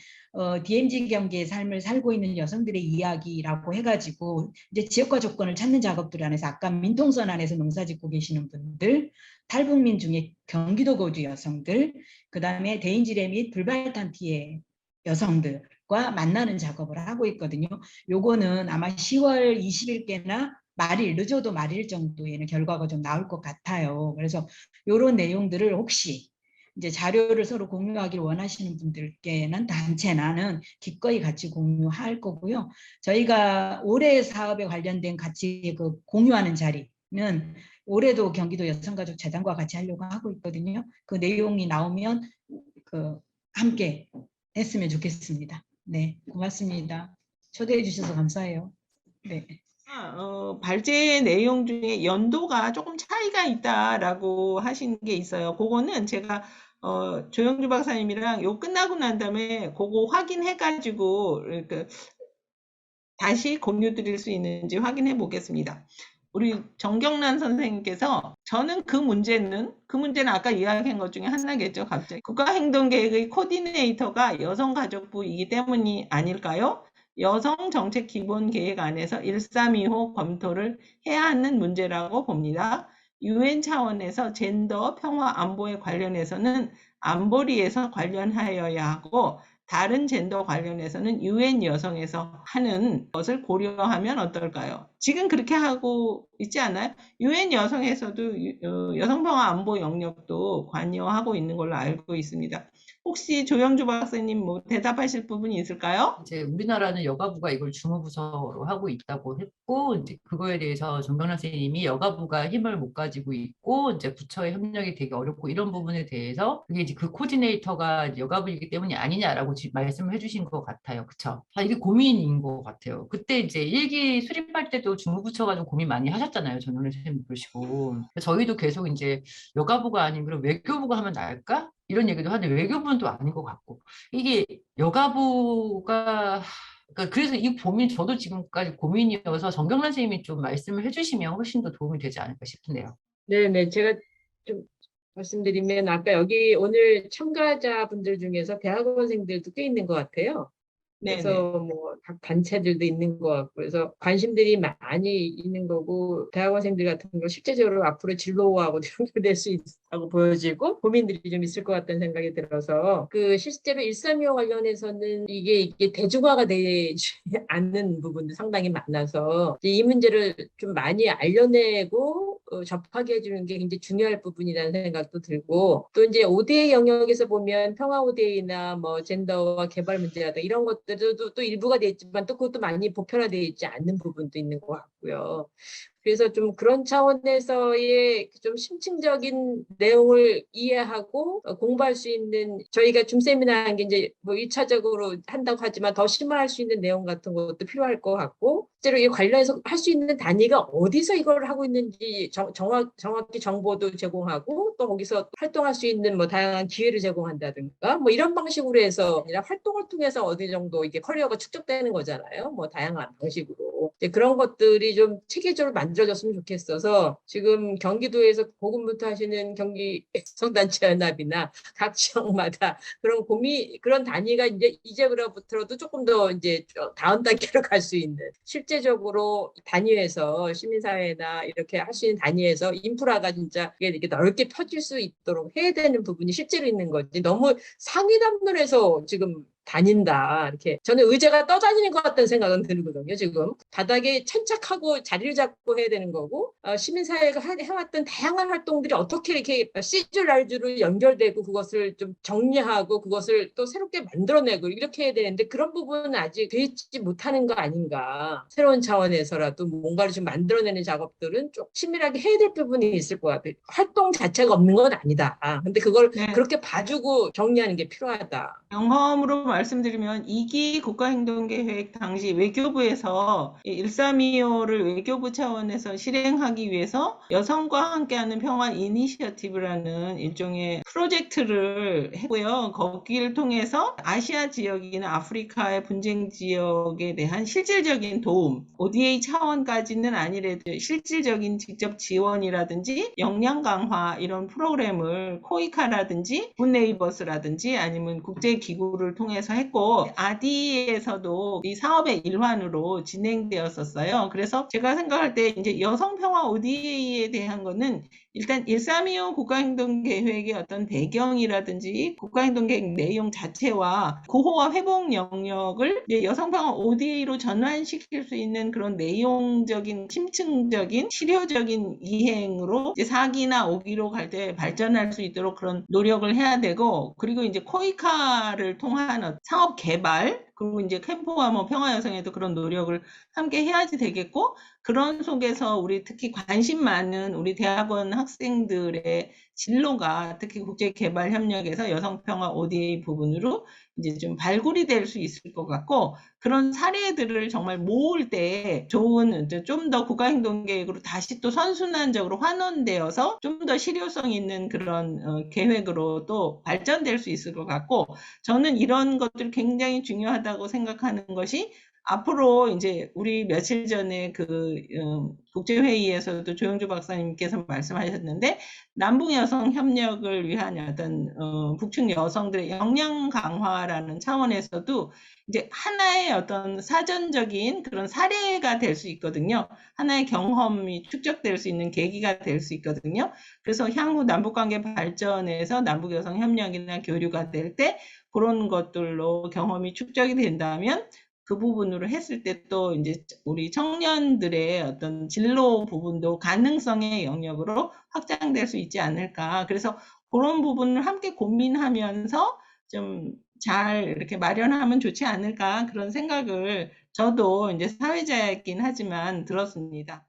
DMZ 경계의 삶을 살고 있는 여성들의 이야기라고 해가지고 이제 지역과 조건을 찾는 작업들 안에서 아까 민통선 안에서 농사짓고 계시는 분들, 탈북민 중에 경기도 거주 여성들, 그 다음에 대인지뢰 및 불발탄 피해 여성들과 만나는 작업을 하고 있거든요. 요거는 아마 10월 20일께나 말일, 늦어도 말일 정도에는 결과가 좀 나올 것 같아요. 그래서 이런 내용들을 혹시 이제 자료를 서로 공유하기를 원하시는 분들께는 단체나는 기꺼이 같이 공유할 거고요. 저희가 올해 사업에 관련된 같이 그 공유하는 자리는 올해도 경기도 여성가족재단과 같이 하려고 하고 있거든요. 그 내용이 나오면 그 함께 했으면 좋겠습니다. 네, 고맙습니다. 초대해 주셔서 감사해요. 네. 발제 내용 중에 연도가 조금 차이가 있다라고 하신 게 있어요. 그거는 제가 조영주 박사님이랑 요 끝나고 난 다음에 그거 확인해가지고 다시 공유 드릴 수 있는지 확인해 보겠습니다. 우리 정경란 선생님께서 저는 그 문제는 아까 이야기한 것 중에 하나겠죠. 갑자기 국가행동계획의 코디네이터가 여성가족부이기 때문이 아닐까요? 여성정책기본계획 안에서 1325 검토를 해야 하는 문제라고 봅니다. UN 차원에서 젠더 평화 안보에 관련해서는 안보리에서 관련하여야 하고 다른 젠더 관련해서는 UN 여성에서 하는 것을 고려하면 어떨까요? 지금 그렇게 하고 있지 않아요? UN 여성에서도 여성평화 안보 영역도 관여하고 있는 걸로 알고 있습니다. 혹시 조영주 박사님 뭐 대답하실 부분이 있을까요? 이제 우리나라는 여가부가 이걸 주무부서로 하고 있다고 했고, 이제 그거에 대해서 정경란 선생님이 여가부가 힘을 못 가지고 있고, 이제 부처의 협력이 되게 어렵고 이런 부분에 대해서 그게 이제 그 코디네이터가 여가부이기 때문이 아니냐라고 말씀을 해주신 것 같아요. 그쵸? 이게 고민인 것 같아요. 그때 이제 일기 수립할 때도 주무부처가 좀 고민 많이 하셨잖아요. 정경란 선생님 그러시고. 저희도 계속 이제 여가부가 아닌 그럼 외교부가 하면 나을까? 이런 얘기도 하는데 외교부는 또 아닌 것 같고. 이게 여가부가 그러니까 그래서 이 고민 저도 지금까지 고민이어서 정경란 선생님이 좀 말씀을 해주시면 훨씬 더 도움이 되지 않을까 싶은데요. 네네, 제가 좀 말씀드리면 아까 여기 오늘 참가자분들 중에서 대학원생들도 꽤 있는 것 같아요. 네네. 그래서 뭐 각 단체들도 있는 것 같고 그래서 관심들이 많이 있는 거고 대학원생들 같은 거 실제적으로 앞으로 진로하고 연결될 수 있다고 보여지고 고민들이 좀 있을 것 같다는 생각이 들어서 그 실제로 1325 관련해서는 이게 대중화가 되지 않는 부분도 상당히 많아서 이 문제를 좀 많이 알려내고 접하게 해주는 게 굉장히 중요할 부분이라는 생각도 들고 또 이제 ODA 영역에서 보면 평화 ODA나 뭐 젠더와 개발 문제라든가 이런 것들도 또 일부가 돼 있지만 또 그것도 많이 보편화되어 있지 않는 부분도 있는 것 같고요. 그래서 좀 그런 차원에서의 좀 심층적인 내용을 이해하고 공부할 수 있는 저희가 줌 세미나 한 게 이제 뭐 1차적으로 한다고 하지만 더 심화할 수 있는 내용 같은 것도 필요할 것 같고 실제로 이 관련해서 할 수 있는 단위가 어디서 이걸 하고 있는지 정확히 정보도 제공하고 또 거기서 활동할 수 있는 뭐 다양한 기회를 제공한다든가 뭐 이런 방식으로 해서 아니라 활동을 통해서 어느 정도 이게 커리어가 축적되는 거잖아요. 뭐 다양한 방식으로 이제 그런 것들이 좀 체계적으로 만들어졌으면 좋겠어서 지금 경기도에서 고군분투 하시는 경기 성단체연합이나 각 지역마다 그런 단위가 이제부터도 조금 더 이제 다음 단계로 갈 수 있는 실제적으로 단위에서 시민사회나 이렇게 할 수 있는 단위에서 인프라가 진짜 이게 넓게 펴질 수 있도록 해야 되는 부분이 실제로 있는 거지 너무 상위 담론에서 지금 다닌다 이렇게 저는 의제가 떠다니는 것 같다는 생각은 들거든요. 지금 바닥에 천착하고 자리를 잡고 해야 되는 거고 시민사회가 해왔던 다양한 활동들이 어떻게 이렇게 시줄날줄로 연결되고 그것을 좀 정리하고 그것을 또 새롭게 만들어내고 이렇게 해야 되는데 그런 부분은 아직 돼 있지 못하는 거 아닌가. 새로운 차원에서라도 뭔가를 좀 만들어내는 작업들은 좀 치밀하게 해야 될 부분이 있을 것 같아요. 활동 자체가 없는 건 아니다. 근데 그걸 그렇게 봐주고 정리하는 게 필요하다. 경험으로 말씀드리면 2기 국가행동계획 당시 외교부에서 1325를 외교부 차원에서 실행하기 위해서 여성과 함께하는 평화 이니셔티브라는 일종의 프로젝트를 했고요. 거기를 통해서 아시아 지역이나 아프리카의 분쟁 지역에 대한 실질적인 도움, ODA 차원까지는 아니래도 실질적인 직접 지원이라든지 역량 강화 이런 프로그램을 코이카라든지 굿네이버스라든지 아니면 국제기구를 통해서 했고 아디에서도 이 사업의 일환으로 진행되었었어요. 그래서 제가 생각할 때 이제 여성평화 ODA에 대한 거는 일단 1325 국가행동계획의 어떤 배경이라든지 국가행동계획 내용 자체와 구호와 회복 영역을 여성평화 ODA로 전환시킬 수 있는 그런 내용적인 심층적인 치료적인 이행으로 이제 4기나 5기로 갈 때 발전할 수 있도록 그런 노력을 해야 되고, 그리고 이제 코이카를 통한 사업 개발, 그리고 이제 캠프와 뭐 평화여성에도 그런 노력을 함께 해야지 되겠고, 그런 속에서 우리 특히 관심 많은 우리 대학원 학생들의 진로가 특히 국제개발협력에서 여성평화 ODA 부분으로 이제 좀 발굴이 될 수 있을 것 같고, 그런 사례들을 정말 모을 때 좋은 좀 더 국가행동계획으로 다시 또 선순환적으로 환원되어서 좀 더 실효성 있는 그런 계획으로 또 발전될 수 있을 것 같고, 저는 이런 것들이 굉장히 중요하다고 생각하는 것이 앞으로 이제 우리 며칠 전에 국제회의에서도 조영주 박사님께서 말씀하셨는데, 남북 여성 협력을 위한 어떤 북측 여성들의 역량 강화라는 차원에서도 이제 하나의 어떤 사전적인 그런 사례가 될 수 있거든요. 하나의 경험이 축적될 수 있는 계기가 될 수 있거든요. 그래서 향후 남북관계 발전에서 남북 여성 협력이나 교류가 될 때 그런 것들로 경험이 축적이 된다면 그 부분으로 했을 때 또 이제 우리 청년들의 어떤 진로 부분도 가능성의 영역으로 확장될 수 있지 않을까. 그래서 그런 부분을 함께 고민하면서 좀 잘 이렇게 마련하면 좋지 않을까, 그런 생각을 저도 이제 사회자이긴 하지만 들었습니다.